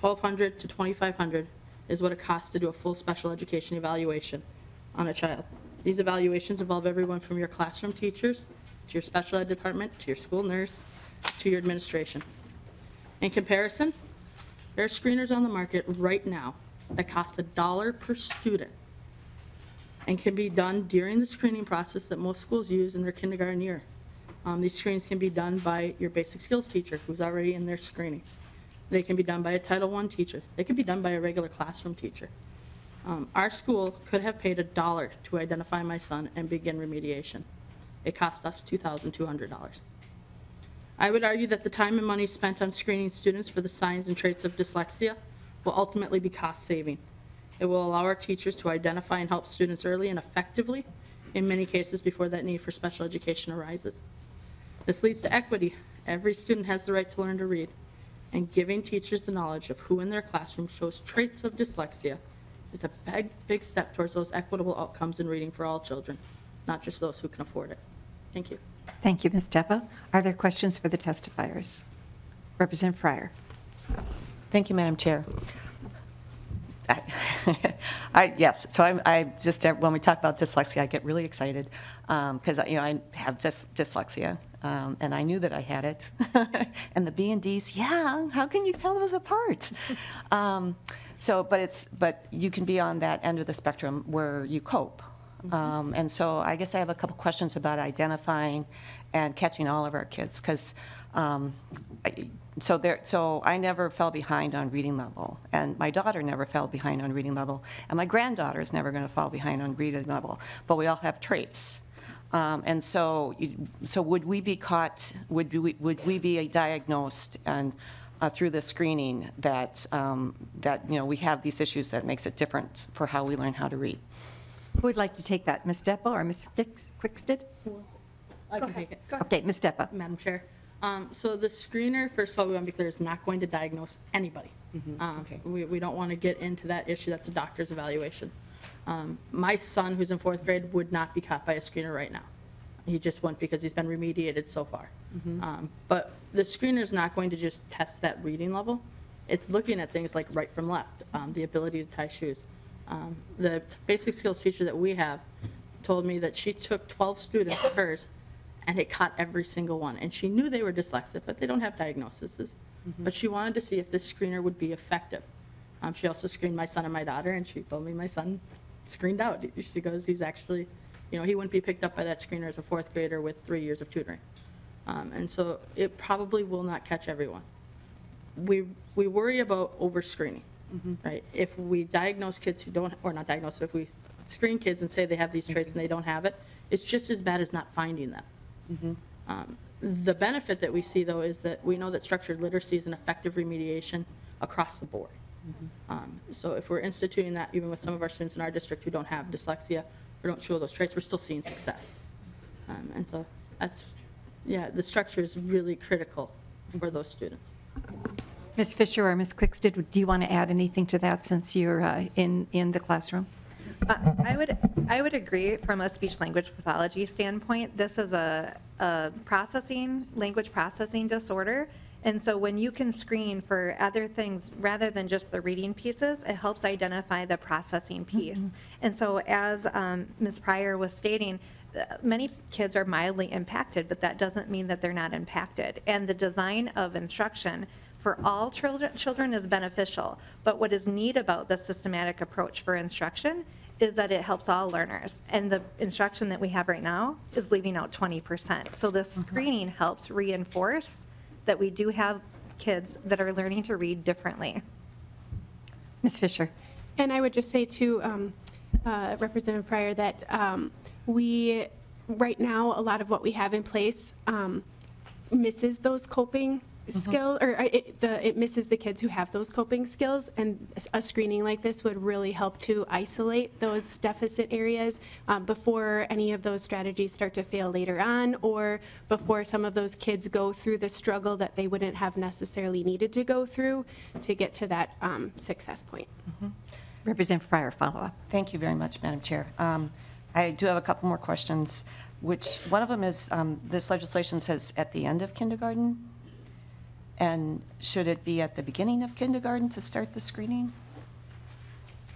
$1,200 to $2,500 is what it costs to do a full special education evaluation on a child. These evaluations involve everyone from your classroom teachers, to your special ed department, to your school nurse, to your administration. In comparison, there are screeners on the market right now that cost $1 per student and can be done during the screening process that most schools use in their kindergarten year. These screenings can be done by your basic skills teacher who's already in their screening. They can be done by a Title I teacher. They can be done by a regular classroom teacher. Our school could have paid $1 to identify my son and begin remediation. It cost us $2,200. I would argue that the time and money spent on screening students for the signs and traits of dyslexia will ultimately be cost-saving. It will allow our teachers to identify and help students early and effectively, in many cases before that need for special education arises. This leads to equity. Every student has the right to learn to read, and giving teachers the knowledge of who in their classroom shows traits of dyslexia is a big step towards those equitable outcomes in reading for all children, not just those who can afford it. Thank you. Thank you, Ms. Deppa. Are there questions for the testifiers? Representative Fryer. Thank you, Madam Chair. Yes, so I just, when we talk about dyslexia, I get really excited because, I have dyslexia, and I knew that I had it. And the B and Ds, yeah, how can you tell those apart? But you can be on that end of the spectrum where you cope. And so I guess I have a couple questions about identifying and catching all of our kids, because so I never fell behind on reading level, and my daughter never fell behind on reading level, and my granddaughter is never going to fall behind on reading level, but we all have traits. And so would we be caught, would we be diagnosed and through the screening that we have these issues that makes it different for how we learn how to read? Who would like to take that, Ms. Deppa or Ms. Quickstead? I can take it. Okay, Ms. Deppa. Madam Chair. So the screener, first of all, we want to be clear, is not going to diagnose anybody. Okay. We don't want to get into that issue. That's a doctor's evaluation. My son, who's in 4th grade, would not be caught by a screener right now. He just won't, because he's been remediated so far. But the screener is not going to just test that reading level. It's looking at things like right from left, the ability to tie shoes. The basic skills teacher that we have told me that she took 12 students of hers and it caught every single one. And she knew they were dyslexic, but they don't have diagnoses. But she wanted to see if this screener would be effective. She also screened my son and my daughter, and she told me my son screened out. She goes, he's actually, he wouldn't be picked up by that screener as a 4th grader with 3 years of tutoring. And so it probably will not catch everyone. We worry about over-screening. Right? If we diagnose kids who don't, or not diagnose, if we screen kids and say they have these traits and they don't have it, it's just as bad as not finding them. The benefit that we see, though, is that we know that structured literacy is an effective remediation across the board. So if we're instituting that, even with some of our students in our district who don't have dyslexia or don't show those traits, we're still seeing success. And so that's, the structure is really critical for those students. Ms. Fisher or Ms. Quickstead, do you want to add anything to that since you're in the classroom? I would agree from a speech-language pathology standpoint. This is a language processing disorder. And so when you can screen for other things rather than just the reading pieces, it helps identify the processing piece. And so as Ms. Pryor was stating, many kids are mildly impacted, but that doesn't mean that they're not impacted. And the design of instruction for all children is beneficial. But what is neat about the systematic approach for instruction is that it helps all learners. And the instruction that we have right now is leaving out 20%. So this screening helps reinforce that we do have kids that are learning to read differently. Ms. Fisher. And I would just say to Representative Pryor that we, right now, a lot of what we have in place misses those coping skill, or it misses the kids who have those coping skills, and a screening like this would really help to isolate those deficit areas before any of those strategies start to fail later on, or before some of those kids go through the struggle that they wouldn't have necessarily needed to go through to get to that success point. Representative Pryor, follow-up. Thank you very much, Madam Chair. I do have a couple more questions, which one of them is this legislation says at the end of kindergarten. And should it be at the beginning of kindergarten to start the screening?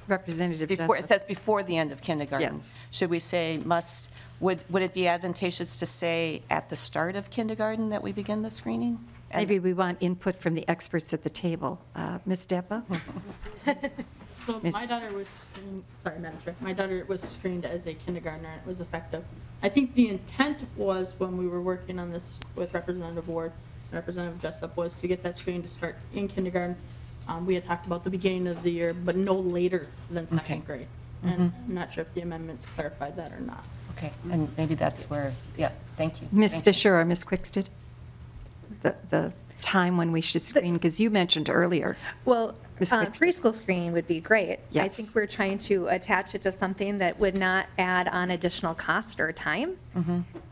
Representative Before, Jessup. it says before the end of kindergarten. Yes. Should we say must, would it be advantageous to say at the start of kindergarten that we begin the screening? Maybe we want input from the experts at the table. Ms. Deppa? So my daughter was screened, sorry, Madam Chair, my daughter was screened as a kindergartner, and it was effective. I think the intent was, when we were working on this with Representative Ward, Representative Jessup, was to get that screening to start in kindergarten. We had talked about the beginning of the year, but no later than second grade. And I'm not sure if the amendments clarified that or not. Okay, and maybe that's where, thank you. Ms. Fisher or Ms. Quickstead? The time when we should screen, because you mentioned earlier. Well, preschool screening would be great. Yes. I think we're trying to attach it to something that would not add on additional cost or time.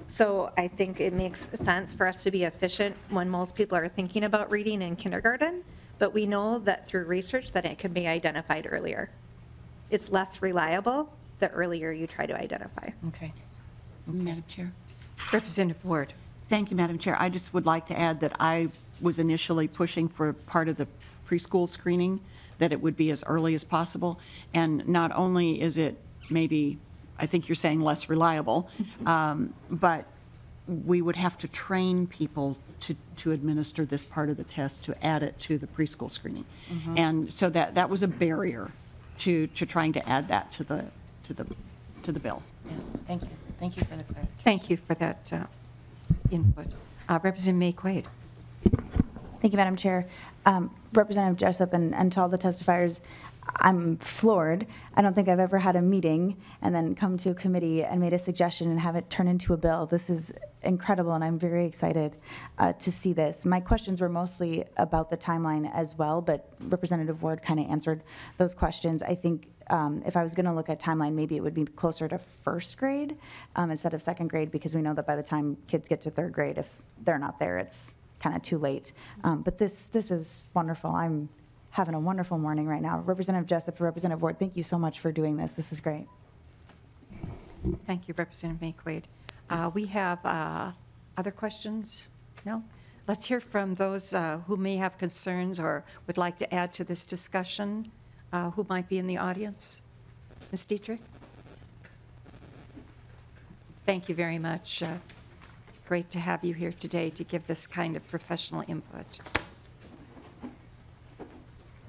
So I think it makes sense for us to be efficient when most people are thinking about reading in kindergarten, but we know that through research that it can be identified earlier. It's less reliable the earlier you try to identify. Okay. Madam Chair. Representative Ward. Thank you, Madam Chair. I just would like to add that I was initially pushing for part of the preschool screening that it would be as early as possible. And not only is it maybe, I think you're saying less reliable, but we would have to train people to administer this part of the test, to add it to the preschool screening. And so that was a barrier to trying to add that to the bill. Thank you. Thank you for the clarification. Thank you for that input. Representative May-Quade. Thank you, Madam Chair. Representative Jessup and to all the testifiers, I'm floored. I don't think I've ever had a meeting and then come to a committee and made a suggestion and have it turn into a bill. This is incredible, and I'm very excited to see this. My questions were mostly about the timeline as well, but Representative Ward kind of answered those questions. I think if I was going to look at timeline, maybe it would be closer to first grade instead of second grade, because we know that by the time kids get to third grade, if they're not there, it's kind of too late. But this is wonderful. I'm having a wonderful morning right now. Representative Jessup, Representative Ward, thank you so much for doing this. This is great. Thank you, Representative May-Quade. We have other questions? No? Let's hear from those who may have concerns or would like to add to this discussion. Who might be in the audience? Ms. Dietrich? Thank you very much. Great to have you here today to give this kind of professional input.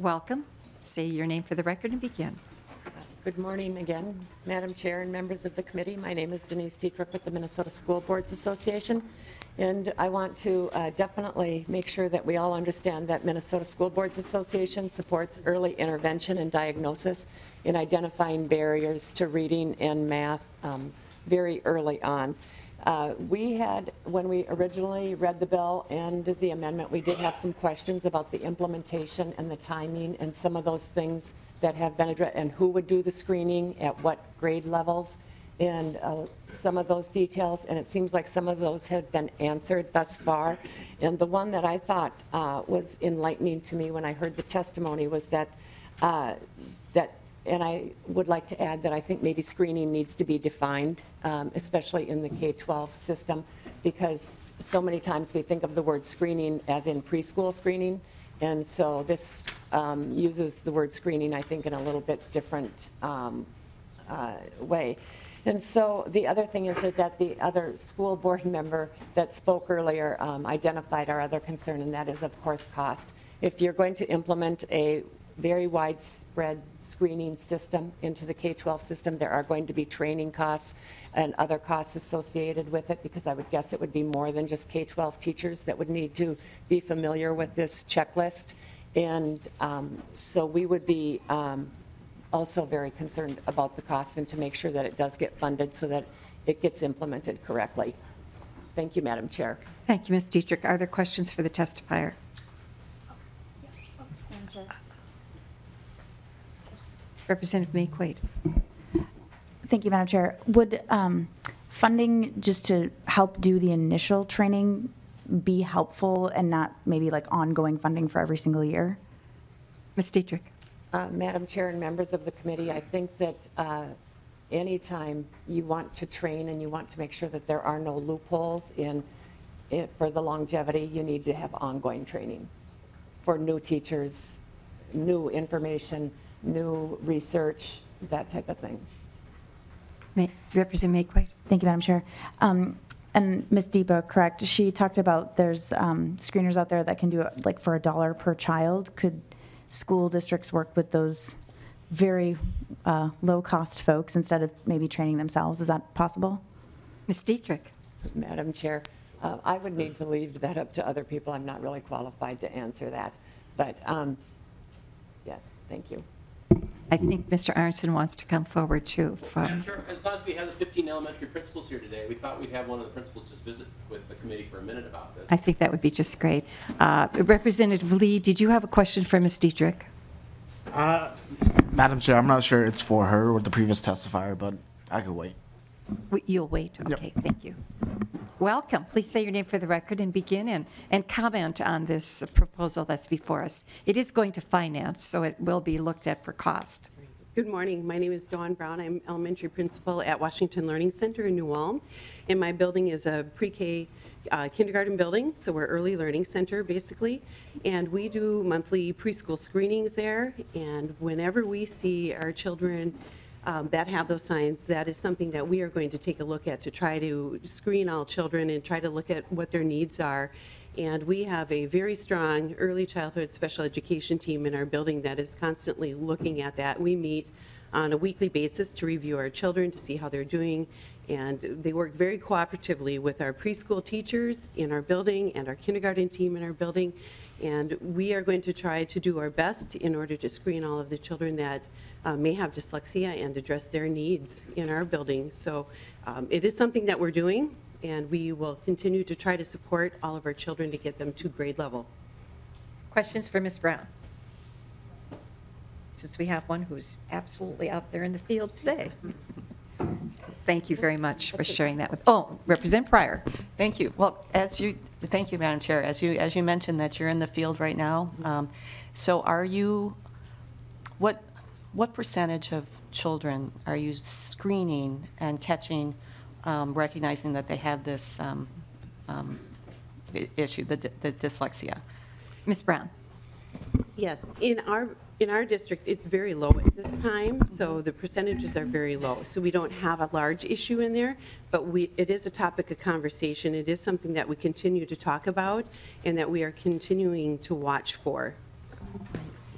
Welcome. Say your name for the record and begin. Good morning again, Madam Chair and members of the committee. My name is Denise Dietrich with the Minnesota School Boards Association, and I want to definitely make sure that we all understand that Minnesota School Boards Association supports early intervention and diagnosis in identifying barriers to reading and math very early on. We had, when we originally read the bill and the amendment, we did have some questions about the implementation and the timing and some of those things that have been addressed, and who would do the screening at what grade levels, and some of those details, and it seems like some of those have been answered thus far. And the one that I thought was enlightening to me when I heard the testimony was that, and I would like to add that I think maybe screening needs to be defined, especially in the K-12 system, because so many times we think of the word screening as in preschool screening, and so this uses the word screening, I think, in a little bit different way. And so the other thing is that the other school board member that spoke earlier identified our other concern, and that is, of course, cost. If you're going to implement a very widespread screening system into the K-12 system, there are going to be training costs and other costs associated with it, because I would guess it would be more than just K-12 teachers that would need to be familiar with this checklist. And so we would be also very concerned about the cost, and to make sure that it does get funded so that it gets implemented correctly. Thank you, Madam Chair. Thank you, Ms. Dietrich. Are there questions for the testifier? Representative May-Quade. Thank you, Madam Chair. Would funding just to help do the initial training be helpful and not maybe like ongoing funding for every single year? Ms. Dietrich. Madam Chair and members of the committee, I think that anytime you want to train and you want to make sure that there are no loopholes for the longevity, you need to have ongoing training for new teachers, new information, new research, that type of thing. Representative May-Quade. Thank you, Madam Chair. And Ms. Deepa, correct, she talked about there's screeners out there that can do it like for $1 per child. Could school districts work with those very low-cost folks instead of maybe training themselves? Is that possible? Ms. Dietrich. Madam Chair, I would need to leave that up to other people. I'm not really qualified to answer that. But yes, thank you. I think Mr. Aronson wants to come forward too. Madam Chair, as long as we have the 15 elementary principals here today, we thought we'd have one of the principals just visit with the committee for a minute about this. I think that would be just great. Representative Lee, did you have a question for Ms. Dietrich? Madam Chair, I'm not sure it's for her or the previous testifier, but I could wait. You'll wait? Okay, thank you. Welcome. Please say your name for the record and begin and comment on this proposal that's before us. It is going to finance, so it will be looked at for cost. Good morning. My name is Dawn Brown. I'm elementary principal at Washington Learning Center in New Ulm, and my building is a pre-K kindergarten building, so we're early learning center basically, and we do monthly preschool screenings there, and whenever we see our children that have those signs, that is something that we are going to take a look at to try to screen all children and try to look at what their needs are. And we have a very strong early childhood special education team in our building that is constantly looking at that. We meet on a weekly basis to review our children, to see how they're doing, and they work very cooperatively with our preschool teachers in our building and our kindergarten team in our building. And we are going to try to do our best in order to screen all of the children that may have dyslexia and address their needs in our building. So it is something that we're doing, and we will continue to try to support all of our children to get them to grade level. Questions for Ms. Brown? Since we have one who's absolutely out there in the field today. Thank you very much for sharing that with, Representative Pryor. Thank you. Well, thank you, Madam Chair. As you mentioned that you're in the field right now, so are you, what percentage of children are you screening and catching, recognizing that they have this issue, the dyslexia? Ms. Brown. Yes, in our district, it's very low at this time, so the percentages are very low. So we don't have a large issue in there, but it is a topic of conversation. It is something that we continue to talk about and that we are continuing to watch for.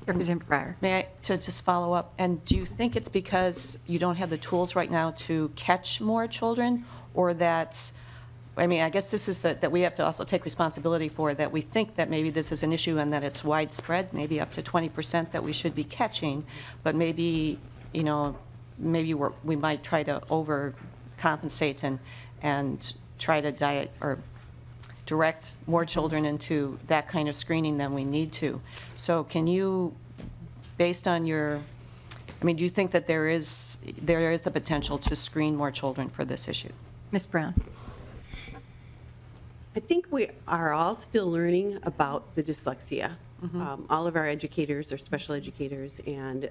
Representative Pryor. May I just follow up? And do you think it's because you don't have the tools right now to catch more children, or that, I mean, I guess this is that we have to also take responsibility for, that we think that maybe this is an issue and that it's widespread, maybe up to 20% that we should be catching, but maybe, maybe we might try to overcompensate and try to direct more children into that kind of screening than we need to. So can you, based on your, do you think that there is the potential to screen more children for this issue? Ms. Brown. I think we are all still learning about the dyslexia. All of our educators are special educators, and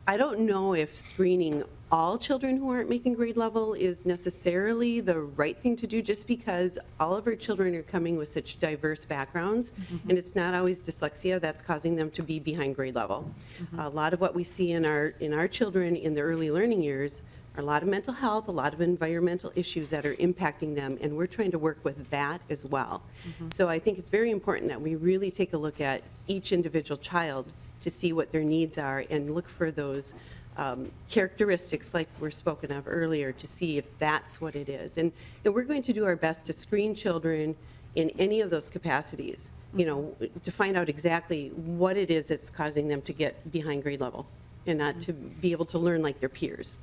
I don't know if screening all children who aren't making grade level is necessarily the right thing to do, just because all of our children are coming with such diverse backgrounds, and it's not always dyslexia that's causing them to be behind grade level. A lot of what we see in our children in the early learning years are a lot of mental health, a lot of environmental issues that are impacting them, and we're trying to work with that as well. So I think it's very important that we really take a look at each individual child to see what their needs are and look for those characteristics like were spoken of earlier, to see if that's what it is. And we're going to do our best to screen children in any of those capacities, to find out exactly what it is that's causing them to get behind grade level and not to be able to learn like their peers.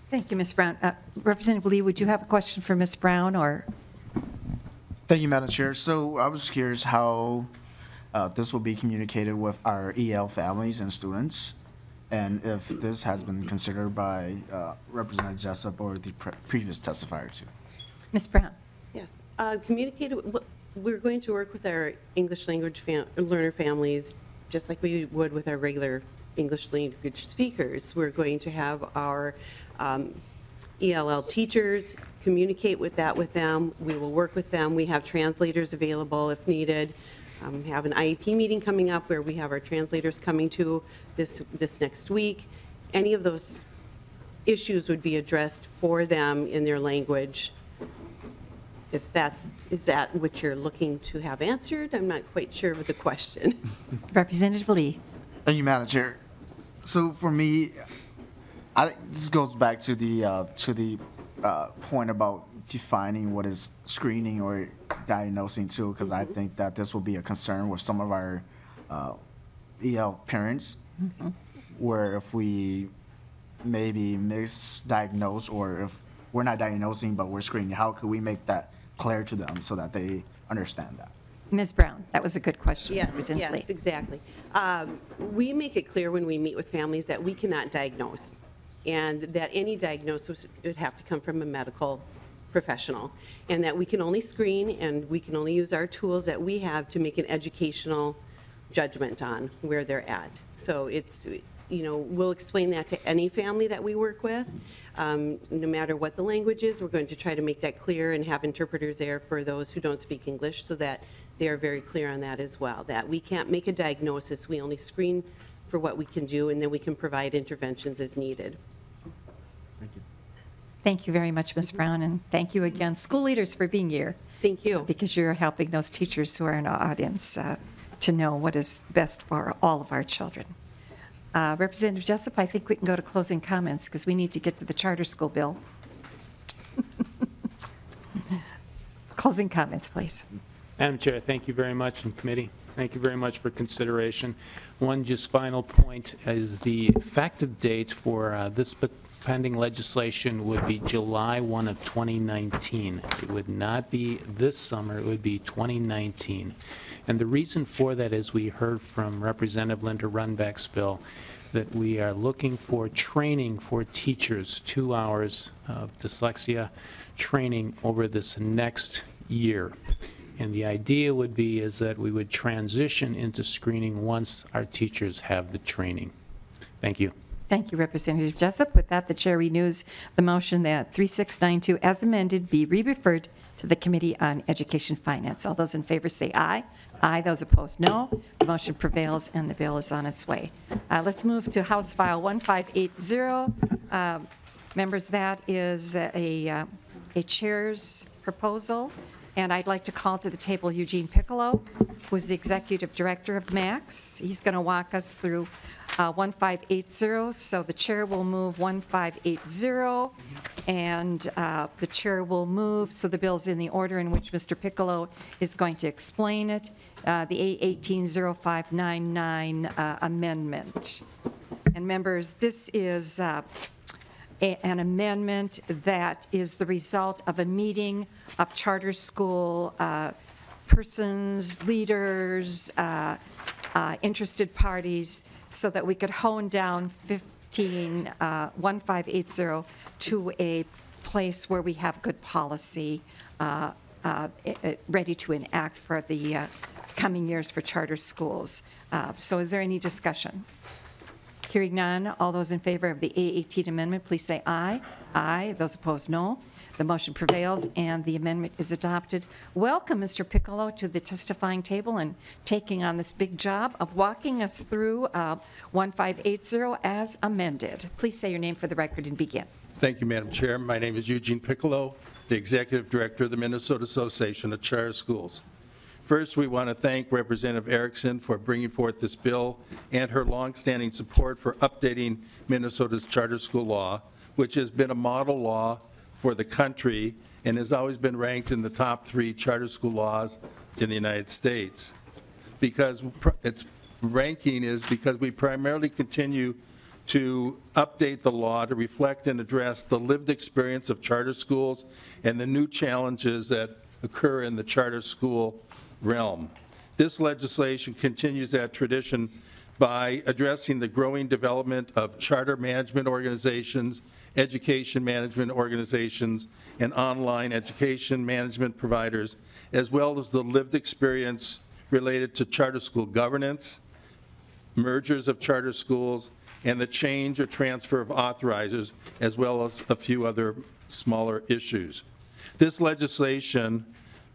Thank you, Ms. Brown. Representative Lee, would you have a question for Ms. Brown, or? Thank you, Madam Chair. So I was curious how this will be communicated with our EL families and students, and if this has been considered by Representative Jessup or the previous testifier too. Ms. Brown. Yes, we're going to work with our English language learner families just like we would with our regular English language speakers. We're going to have our ELL teachers communicate with them. We will work with them. We have translators available if needed. We have an IEP meeting coming up where we have our translators coming to this next week. Any of those issues would be addressed for them in their language. If is that what you're looking to have answered? I'm not quite sure of the question. Representative Lee. Thank you, Madam Chair. So for me, this goes back to the point about defining what is screening or diagnosing too, because I think that this will be a concern with some of our EL parents, where if we maybe misdiagnose, or if we're not diagnosing but we're screening, how could we make that clear to them so that they understand that? Ms. Brown, that was a good question. Yes, exactly. We make it clear when we meet with families that we cannot diagnose, and that any diagnosis would have to come from a medical professional, and that we can only screen and we can only use our tools that we have to make an educational judgment on where they're at. So we'll explain that to any family that we work with. No matter what the language is, we're going to try to make that clear and have interpreters there for those who don't speak English so that they are very clear on that as well, that we can't make a diagnosis, we only screen for what we can do, and then we can provide interventions as needed. Thank you very much, Ms. Brown, and thank you again, school leaders, for being here. Thank you. Because you're helping those teachers who are in our audience to know what is best for all of our children. Representative Jessup, I think we can go to closing comments because we need to get to the charter school bill. Closing comments, please. Madam Chair, thank you very much, and committee, thank you very much for consideration. One just final point is the effective date for this pending legislation would be July 1 of 2019. It would not be this summer, it would be 2019. And the reason for that is we heard from Representative Linda Runbeck's bill that we are looking for training for teachers, 2 hours of dyslexia training over this next year. And the idea would be is that we would transition into screening once our teachers have the training. Thank you. Thank you, Representative Jessup. With that, the chair renews the motion that 3692 as amended be re-referred to the Committee on Education Finance. All those in favor say aye. Aye. Those opposed, no. The motion prevails and the bill is on its way. Let's move to House File 1580. Members, that is a chair's proposal. And I'd like to call to the table Eugene Piccolo, who is the Executive Director of MAX. He's going to walk us through 1580. So the chair will move 1580, and the chair will move, so the bill's in the order in which Mr. Piccolo is going to explain it, the A180599 amendment. And members, this is an amendment that is the result of a meeting of charter school persons, leaders, interested parties, so that we could hone down 1580 to a place where we have good policy ready to enact for the coming years for charter schools. So is there any discussion? Hearing none, all those in favor of the A18 amendment, please say aye. Aye. Those opposed, no. The motion prevails and the amendment is adopted. Welcome, Mr. Piccolo, to the testifying table and taking on this big job of walking us through 1580 as amended. Please say your name for the record and begin. Thank you, Madam Chair. My name is Eugene Piccolo, the Executive Director of the Minnesota Association of Charter Schools. First, we want to thank Representative Erickson for bringing forth this bill and her longstanding support for updating Minnesota's charter school law, which has been a model law for the country and has always been ranked in the top 3 charter school laws in the United States. Because its ranking is because we primarily continue to update the law to reflect and address the lived experience of charter schools and the new challenges that occur in the charter school realm. This legislation continues that tradition by addressing the growing development of charter management organizations, education management organizations, and online education management providers, as well as the lived experience related to charter school governance, mergers of charter schools, and the change or transfer of authorizers, as well as a few other smaller issues. This legislation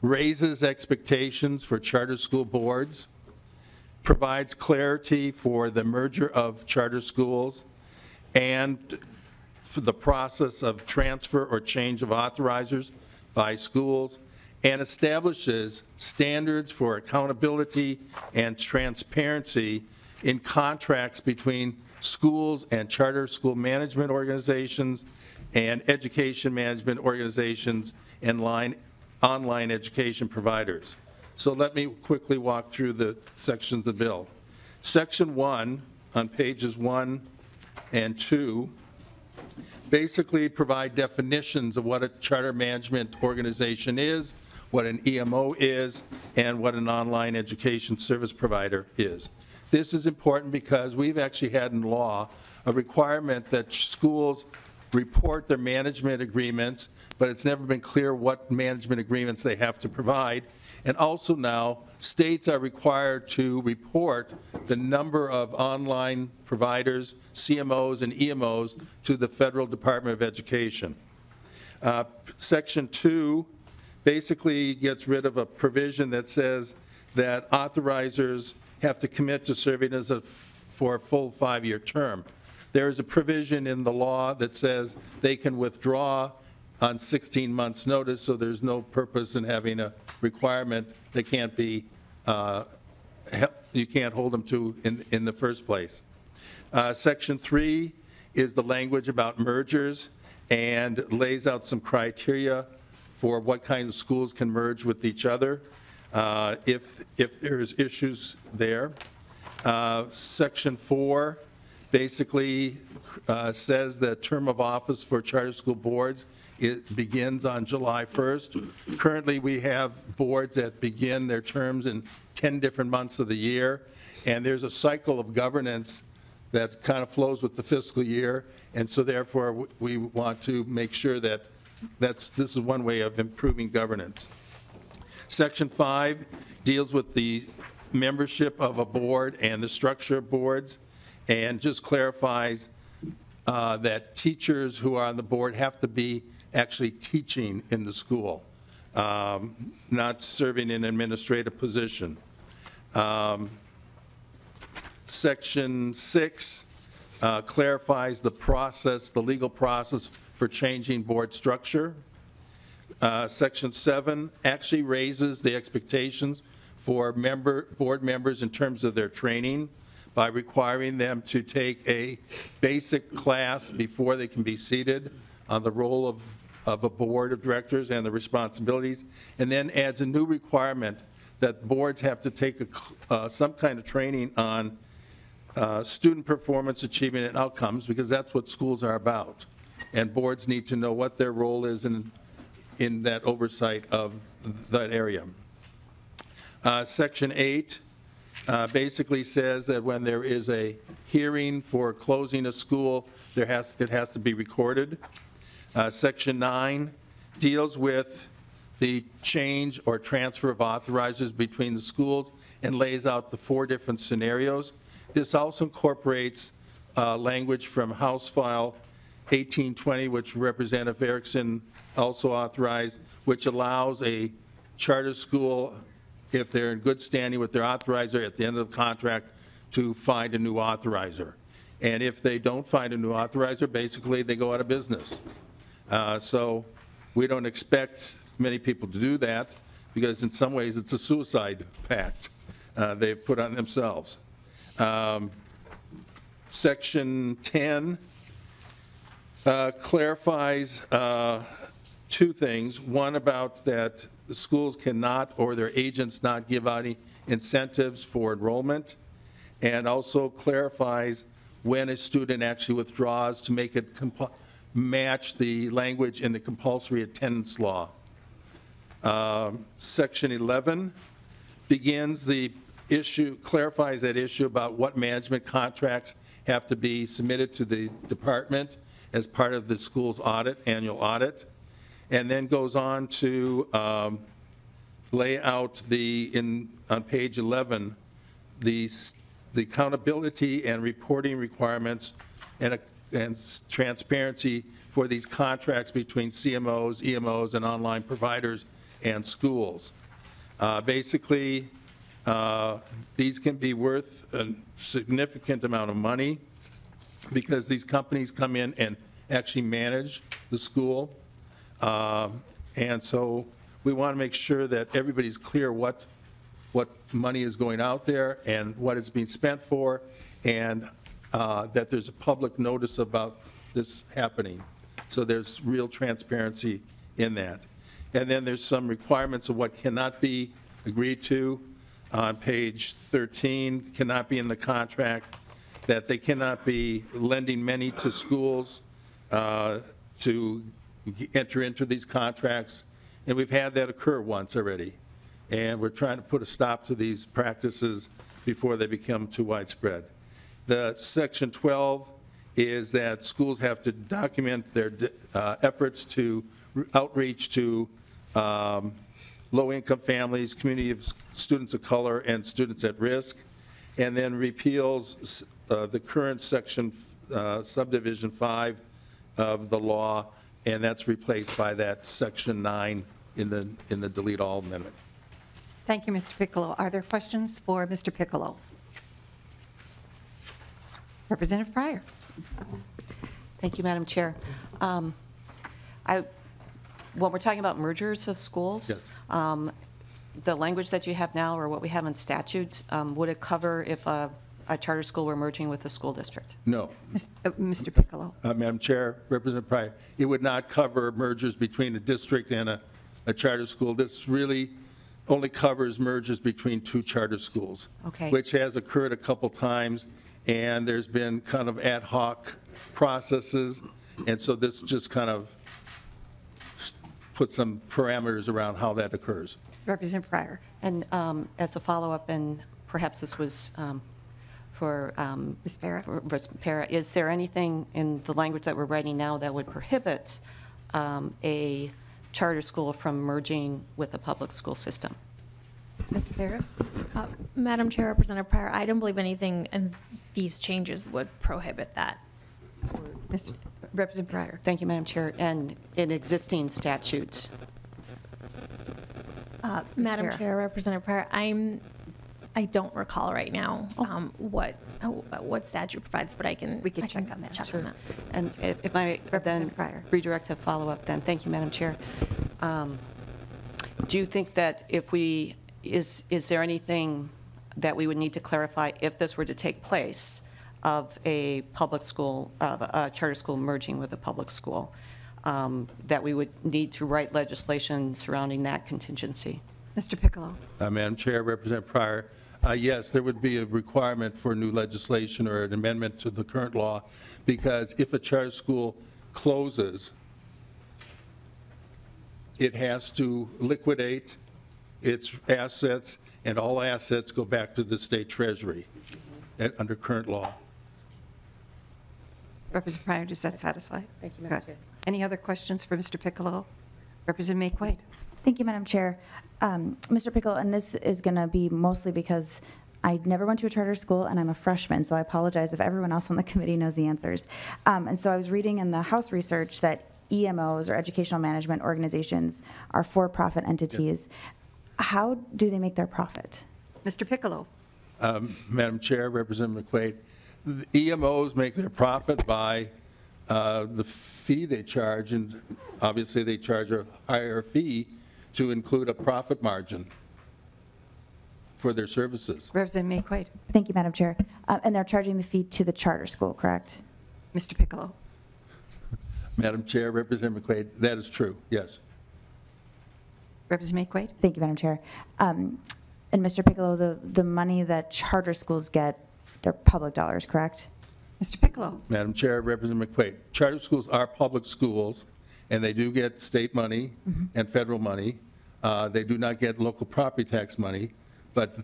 raises expectations for charter school boards, provides clarity for the merger of charter schools, and for the process of transfer or change of authorizers by schools, and establishes standards for accountability and transparency in contracts between schools and charter school management organizations and education management organizations and online education providers. So let me quickly walk through the sections of the bill. Section 1 on pages 1 and 2 basically provide definitions of what a charter management organization is, what an EMO is, and what an online education service provider is. This is important because we've actually had in law a requirement that schools report their management agreements, but it's never been clear what management agreements they have to provide. And also now, states are required to report the number of online providers, CMOs and EMOs, to the Federal Department of Education. Section 2 basically gets rid of a provision that says that authorizers have to commit to serving for a full 5-year term. There is a provision in the law that says they can withdraw on 16 months' notice, so there's no purpose in having a requirement that can't be, you can't hold them to in the first place. Section 3 is the language about mergers and lays out some criteria for what kinds of schools can merge with each other if there's issues there. Section 4 basically says that term of office for charter school boards, it begins on July 1st. Currently, we have boards that begin their terms in 10 different months of the year, and there's a cycle of governance that kind of flows with the fiscal year, and so therefore we want to make sure that this is one way of improving governance. Section 5 deals with the membership of a board and the structure of boards, and just clarifies that teachers who are on the board have to be actually teaching in the school, not serving in an administrative position. Section 6 clarifies the process, the legal process for changing board structure. Section 7 actually raises the expectations for board members in terms of their training by requiring them to take a basic class before they can be seated on the role of a board of directors and the responsibilities, and then adds a new requirement that boards have to take some kind of training on student performance, achievement, and outcomes, because that's what schools are about. And boards need to know what their role is in that oversight of that area. Section 8 basically says that when there is a hearing for closing a school, it has to be recorded. Section 9 deals with the change or transfer of authorizers between the schools and lays out the 4 different scenarios. This also incorporates language from House File 1820, which Representative Erickson also authorized, which allows a charter school, if they're in good standing with their authorizer at the end of the contract, to find a new authorizer. And if they don't find a new authorizer, basically they go out of business. So we don't expect many people to do that, because in some ways it's a suicide pact they've put on themselves. Section 10 clarifies 2 things. One, about that the schools cannot, or their agents not, give out any incentives for enrollment, and also clarifies when a student actually withdraws to make it match the language in the compulsory attendance law. Section 11 begins the issue, clarifies that issue about what management contracts have to be submitted to the department as part of the school's audit, annual audit, and then goes on to lay out on page 11, the accountability and reporting requirements and transparency for these contracts between CMOs, EMOs, and online providers and schools. Basically, these can be worth a significant amount of money, because these companies come in and actually manage the school. And so we want to make sure that everybody's clear what money is going out there and what it's being spent for, and that there's a public notice about this happening. So there's real transparency in that. And then there's some requirements of what cannot be agreed to on page 13, cannot be in the contract, that they cannot be lending money to schools to enter into these contracts. And we've had that occur once already. And we're trying to put a stop to these practices before they become too widespread. The section 12 is that schools have to document their efforts to outreach to low-income families, community of students of color, and students at risk, and then repeals the current section, subdivision 5 of the law, and that's replaced by that section 9 in the delete all amendment. Thank you, Mr. Piccolo. Are there questions for Mr. Piccolo? Representative Pryor. Thank you, Madam Chair. When we're talking about mergers of schools, Yes. The language that you have now or what we have in statute, would it cover if a charter school were merging with a school district? No. Mr. Piccolo. Madam Chair, Representative Pryor, it would not cover mergers between a district and a charter school. This really only covers mergers between two charter schools, Okay. which has occurred a couple times, and there's been kind of ad hoc processes, and so this just kind of puts some parameters around how that occurs. Representative Pryor. And as a follow-up, and perhaps this was for Ms. Parra. for Ms. Parra, is there anything in the language that we're writing now that would prohibit a charter school from merging with the public school system? Ms. Parra. Madam Chair, Representative Pryor, I don't believe anything in these changes would prohibit that. Representative Pryor. Thank you, Madam Chair. And in existing statutes? Madam Parra. Chair, Representative Pryor, I don't recall right now what statute provides, but I can check on that. Check on that. And if I then redirect to follow-up then, thank you, Madam Chair. Do you think that if we, is there anything that we would need to clarify if this were to take place of a public school, of a charter school merging with a public school, that we would need to write legislation surrounding that contingency? Mr. Piccolo. Madam Chair, Representative Pryor, yes, there would be a requirement for new legislation or an amendment to the current law, because if a charter school closes, it has to liquidate its assets, and all assets go back to the state treasury under current law. Representative Pryor, does that satisfy? Thank you, Madam Good. Chair. Any other questions for Mr. Piccolo? Representative May-Quade. Thank you, Madam Chair. Mr. Piccolo, and this is going to be mostly because I never went to a charter school and I'm a freshman, so I apologize if everyone else on the committee knows the answers. And so I was reading in the House research that EMOs, or educational management organizations, are for-profit entities. How do they make their profit? Mr. Piccolo. Madam Chair, Representative McQuaid, the EMOs make their profit by the fee they charge, and obviously they charge a higher fee to include a profit margin for their services. Representative May-Quade. Thank you, Madam Chair. And they're charging the fee to the charter school, correct? Mr. Piccolo. Madam Chair, Representative McQuaid, that is true, yes. Representative May-Quade. Thank you, Madam Chair. And Mr. Piccolo, the money that charter schools get, they're public dollars, correct? Mr. Piccolo. Madam Chair, Representative McQuaid, charter schools are public schools, and they do get state money and federal money. They do not get local property tax money, but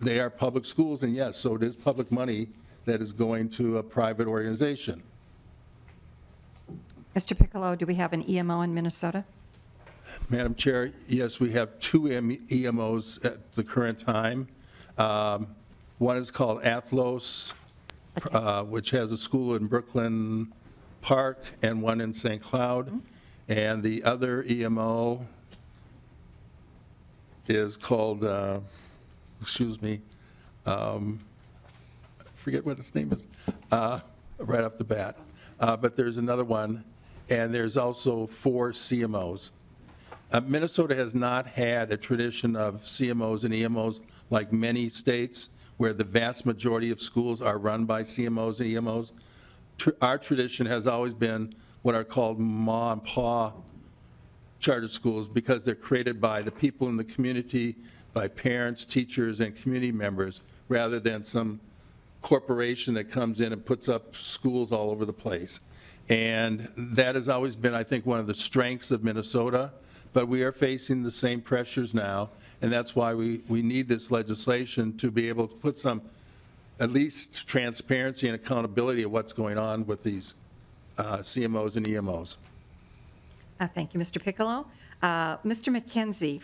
they are public schools, and yes, so it is public money that is going to a private organization. Mr. Piccolo, do we have an EMO in Minnesota? Madam Chair, yes, we have two EMOs at the current time. One is called Athlos, which has a school in Brooklyn Park and one in St. Cloud. And the other EMO is called, excuse me, I forget what its name is right off the bat. But there's another one, and there's also 4 CMOs. Minnesota has not had a tradition of CMOs and EMOs like many states, where the vast majority of schools are run by CMOs and EMOs. Our tradition has always been what are called ma and pa charter schools, because they're created by the people in the community, by parents, teachers, and community members, rather than some corporation that comes in and puts up schools all over the place. And that has always been, I think, one of the strengths of Minnesota, but we are facing the same pressures now, and that's why we need this legislation to be able to put some, at least transparency and accountability of what's going on with these CMOs and EMOs. Thank you, Mr. Piccolo. Mr. McKenzie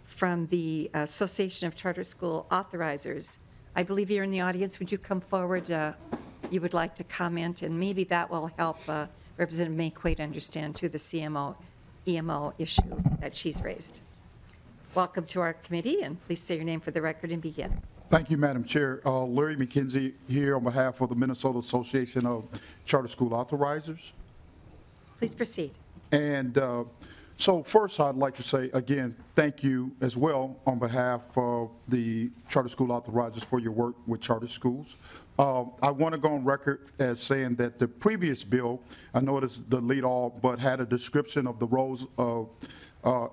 from the Association of Charter School Authorizers. I believe you're in the audience. Would you come forward? You would like to comment, and maybe that will help Representative May-Quade understand, too, the EMO issue that she's raised. Welcome to our committee, and please say your name for the record and begin. Thank you, Madam Chair. Larry McKenzie here on behalf of the Minnesota Association of Charter School Authorizers. Please proceed. And so first, I'd like to say, again, thank you as well on behalf of the Charter School Authorizers for your work with charter schools. I want to go on record as saying that the previous bill, I know it is the lead all, but had a description of the roles of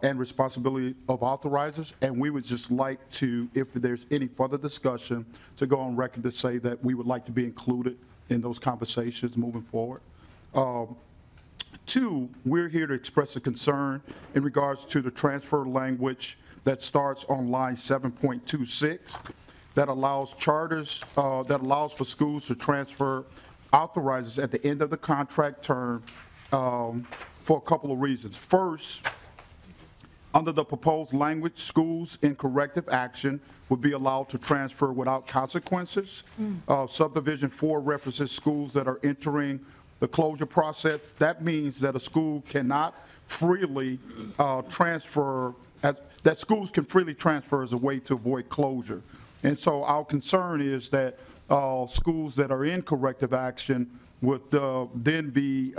and responsibility of authorizers, and we would just like to, if there's any further discussion, to go on record to say that we would like to be included in those conversations moving forward. Two, we're here to express a concern in regards to the transfer language that starts on line 7.26 that allows charters, that allows for schools to transfer authorizers at the end of the contract term for a couple of reasons. First, under the proposed language, schools in corrective action would be allowed to transfer without consequences. Subdivision 4 references schools that are entering the closure process. That means that a school cannot freely transfer, that schools can freely transfer as a way to avoid closure. And so our concern is that schools that are in corrective action would then be,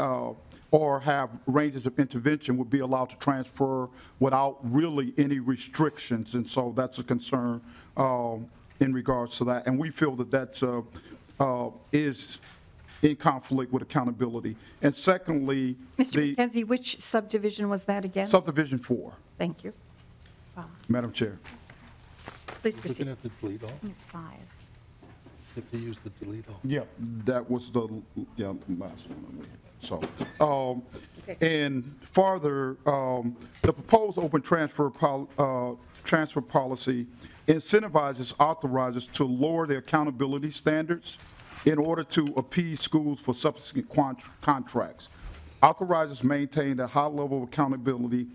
or have ranges of intervention, would be allowed to transfer without really any restrictions. And so that's a concern in regards to that. And we feel that that is in conflict with accountability. And secondly, Mr. McKenzie, which subdivision was that again? Subdivision 4. Thank you. Madam Chair. Please proceed. Looking at the delete all? I think it's 5. If they use the delete all. Yeah, that was the last one. So, and further, the proposed open transfer policy incentivizes authorizers to lower their accountability standards in order to appease schools for subsequent contracts. Authorizers maintain that high level of accountability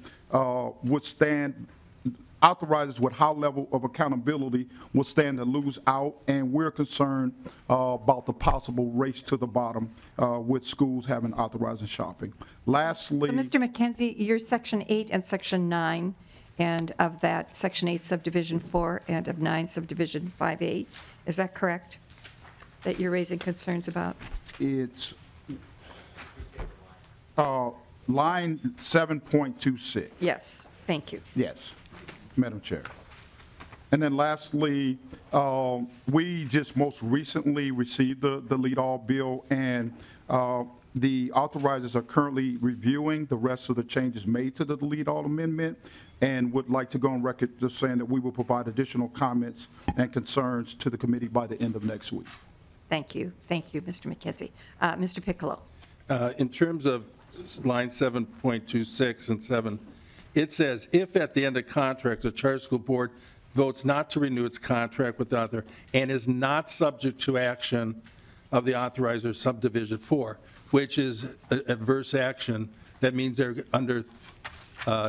authorizers with high level of accountability will stand to lose out, and we're concerned about the possible race to the bottom with schools having authorizing shopping. Lastly, so Mr. McKenzie, you're Section 8 and Section 9, and of that Section 8 Subdivision 4 and of 9 Subdivision 5A. Is that correct? That you're raising concerns about? It's line 7.26. Yes, thank you. Yes, Madam Chair. And then lastly, we just most recently received the lead-all bill, and the authorizers are currently reviewing the rest of the changes made to the lead-all amendment, and would like to go on record just saying that we will provide additional comments and concerns to the committee by the end of next week. Thank you, Mr. McKenzie. Mr. Piccolo. In terms of line 7.26 and 7, it says, if at the end of contract, the charter school board votes not to renew its contract with the author and is not subject to action of the authorizer subdivision 4, which is adverse action, that means they're under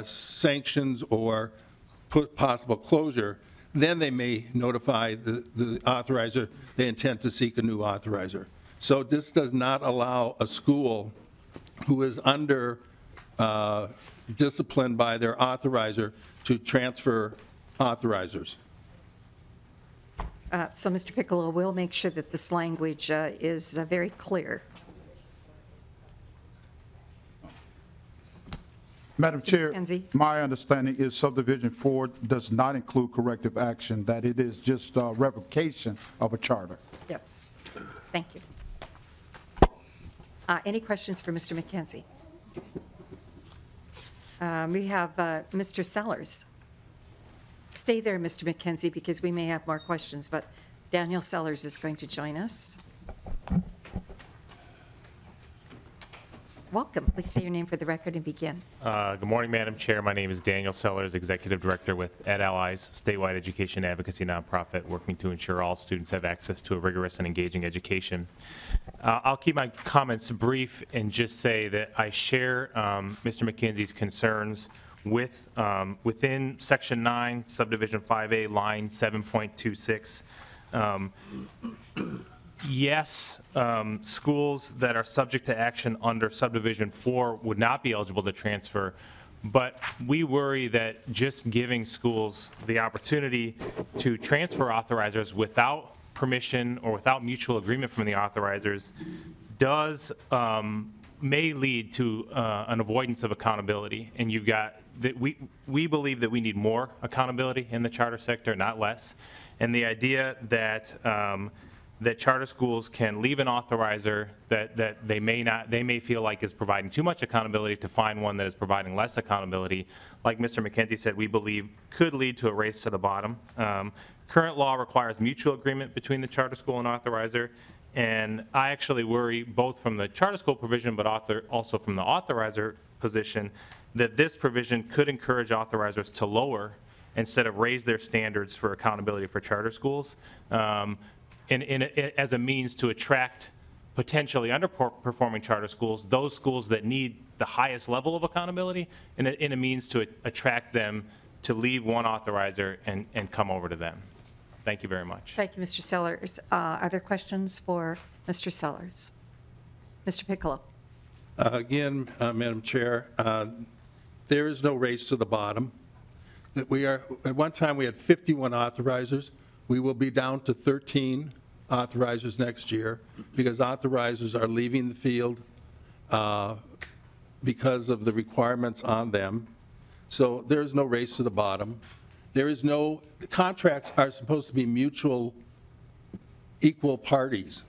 sanctions or possible closure, then they may notify the authorizer they intend to seek a new authorizer. So this does not allow a school who is under discipline by their authorizer to transfer authorizers. So Mr. Piccolo, we'll make sure that this language is very clear. Madam Chair, my understanding is subdivision 4 does not include corrective action, that it is just revocation of a charter. Yes, thank you. Any questions for Mr. McKenzie? We have Mr. Sellers. Stay there, Mr. McKenzie, because we may have more questions, but Daniel Sellers is going to join us. welcome. Please say your name for the record and begin. Good morning, Madam Chair. My name is Daniel Sellers, Executive Director with Ed Allies, statewide education advocacy nonprofit working to ensure all students have access to a rigorous and engaging education. I'll keep my comments brief and just say that I share Mr. McKenzie's concerns with within Section 9, Subdivision 5A, line 7.26. Yes, schools that are subject to action under Subdivision 4 would not be eligible to transfer, but we worry that just giving schools the opportunity to transfer authorizers without permission or without mutual agreement from the authorizers does may lead to an avoidance of accountability. And you've got that we believe that we need more accountability in the charter sector, not less. And the idea that that charter schools can leave an authorizer that they may feel like is providing too much accountability to find one that is providing less accountability, like Mr. McKenzie said, we believe could lead to a race to the bottom. Current law requires mutual agreement between the charter school and authorizer, and I actually worry both from the charter school provision but also from the authorizer position that this provision could encourage authorizers to lower instead of raise their standards for accountability for charter schools. As a means to attract potentially underperforming charter schools, those schools that need the highest level of accountability, and in a means to attract them to leave one authorizer and come over to them. Thank you very much. Thank you, Mr. Sellers. Are there questions for Mr. Sellers? Mr. Piccolo. Again, Madam Chair, there is no race to the bottom. That we are, at one time we had 51 authorizers. We will be down to 13 authorizers next year because authorizers are leaving the field because of the requirements on them. So there is no race to the bottom. There is no, the contracts are supposed to be mutual, equal parties.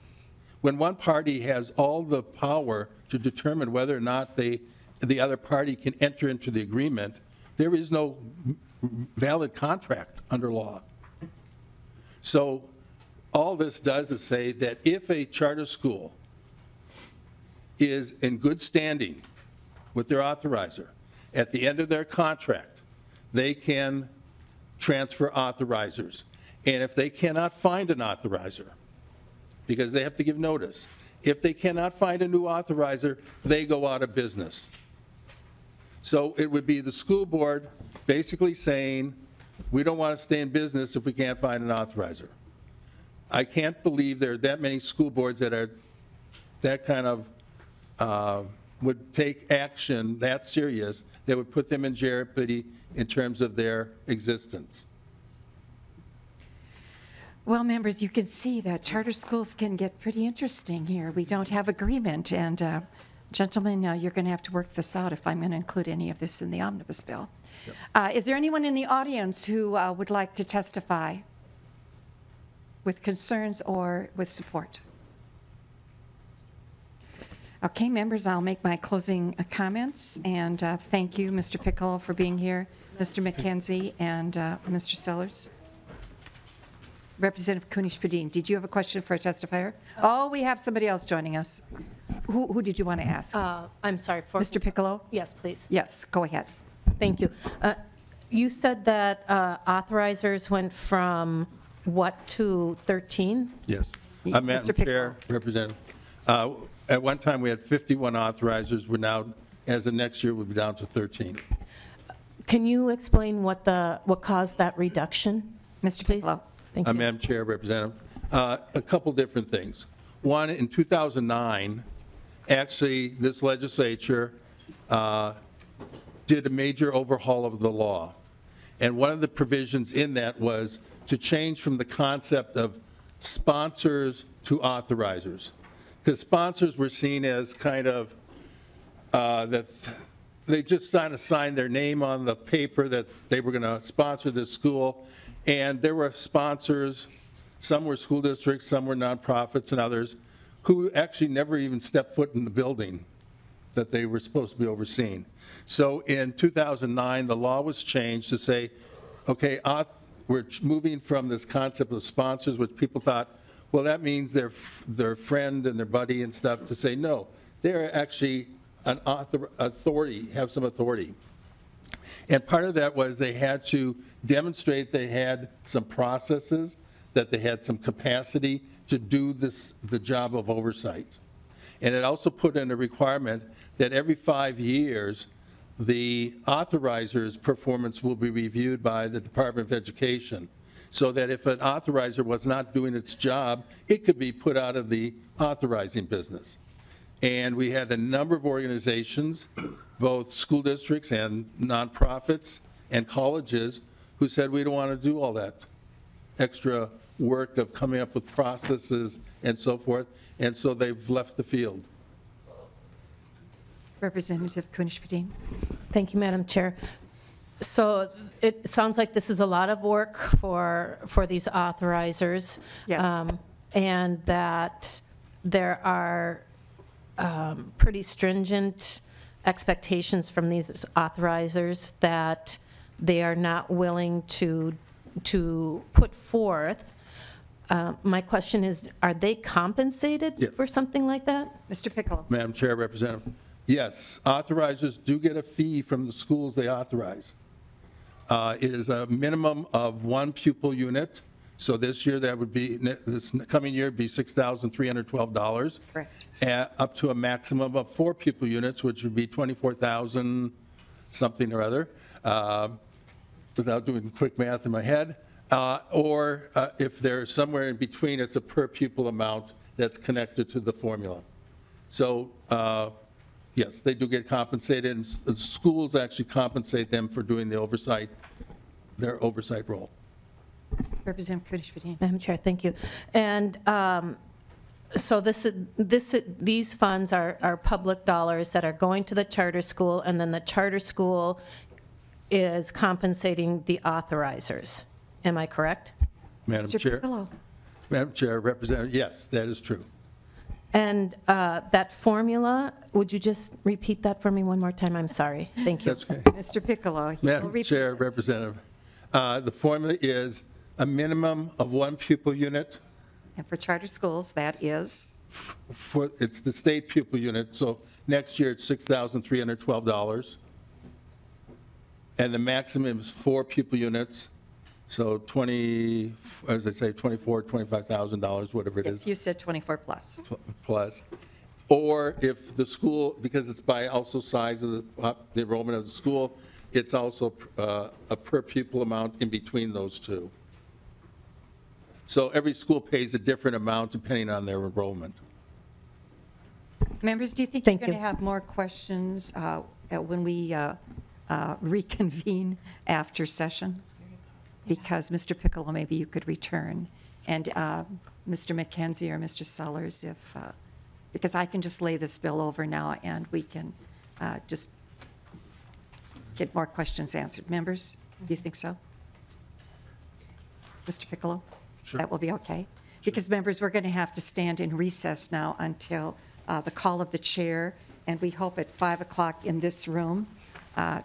When one party has all the power to determine whether or not the other party can enter into the agreement, there is no valid contract under law. So all this does is say that if a charter school is in good standing with their authorizer, at the end of their contract, they can transfer authorizers. And if they cannot find an authorizer, because they have to give notice, if they cannot find a new authorizer, they go out of business. So it would be the school board basically saying, we don't want to stay in business if we can't find an authorizer. I can't believe there are that many school boards that are that kind of, would take action that serious that would put them in jeopardy in terms of their existence. Well, members, you can see that charter schools can get pretty interesting here. We don't have agreement, and gentlemen, you're going to have to work this out if I'm going to include any of this in the omnibus bill. Yep. Is there anyone in the audience who would like to testify with concerns or with support? Okay, members, I'll make my closing comments, and thank you, Mr. Piccolo, for being here, Mr. McKenzie, and Mr. Sellers. Representative Kunish-Padin, did you have a question for a testifier? Oh, we have somebody else joining us. Who did you want to ask? I'm sorry. For Mr. Piccolo? Yes, please. Yes, go ahead. Thank you. You said that authorizers went from what to 13? Yes. Madam Chair, Representative. At one time, we had 51 authorizers. We're now, as of next year, we'll be down to 13. Can you explain what caused that reduction, Mr. Piccolo? Thank you. Madam Chair, Representative. A couple different things. One, in 2009, actually, this legislature did a major overhaul of the law. And one of the provisions in that was to change from the concept of sponsors to authorizers. Because sponsors were seen as kind of, that they just signed their name on the paper that they were going to sponsor this school. And there were sponsors, some were school districts, some were nonprofits and others, who actually never even stepped foot in the building that they were supposed to be overseeing. So in 2009, the law was changed to say, okay, we're moving from this concept of sponsors, which people thought, well, that means their friend and their buddy and stuff, to say, no, they're actually have some authority. And part of that was they had to demonstrate they had some processes, that they had some capacity to do the job of oversight. And it also put in a requirement that every 5 years, the authorizer's performance will be reviewed by the Department of Education, so that if an authorizer was not doing its job, it could be put out of the authorizing business. And we had a number of organizations, both school districts and nonprofits and colleges, who said we don't want to do all that extra work of coming up with processes and so forth, and so they've left the field. Representative Kunesh-Podein. Thank you, Madam Chair. So it sounds like this is a lot of work for these authorizers. Yes. And that there are pretty stringent expectations from these authorizers that they are not willing to put forth. My question is, are they compensated for something like that? Mr. Piccolo. Madam Chair, Representative. Yes, authorizers do get a fee from the schools they authorize. It is a minimum of 1 pupil unit. So this year, that would be, this coming year, would be $6,312. Correct. Up to a maximum of 4 pupil units, which would be 24,000 something or other, without doing quick math in my head. Or if they're somewhere in between, it's a per pupil amount that's connected to the formula. So yes, they do get compensated, and the schools actually compensate them for doing the oversight, their oversight role. Representative Kunesh-Podein. Madam Chair, thank you. And so these funds are public dollars that are going to the charter school, and then the charter school is compensating the authorizers. Am I correct? Madam Chair. Madam Chair, Representative, yes, that is true. And that formula, would you just repeat that for me one more time? I'm sorry. Thank you. That's okay. Mr. Piccolo. Madam Chair, Representative, the formula is a minimum of 1 pupil unit. And for charter schools, that is? It's the state pupil unit, so next year it's $6,312. And the maximum is 4 pupil units, so 20, as I say, $24,000, $25,000, whatever it is. Yes, you said 24 plus. Plus. Or if the school, because it's by also size of the enrollment of the school, it's also a per pupil amount in between those two. So every school pays a different amount depending on their enrollment. Members, do you think you're going to have more questions when we reconvene after session? Because Mr. Piccolo, maybe you could return. And Mr. McKenzie or Mr. Sellers, if, because I can just lay this bill over now and we can just get more questions answered. Members, do you think so? Mr. Piccolo? Sure. That will be okay? Because members, we're going to have to stand in recess now until the call of the chair, and we hope at 5 o'clock in this room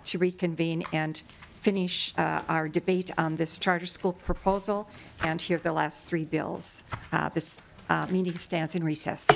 to reconvene and finish our debate on this charter school proposal and hear the last 3 bills. This meeting stands in recess.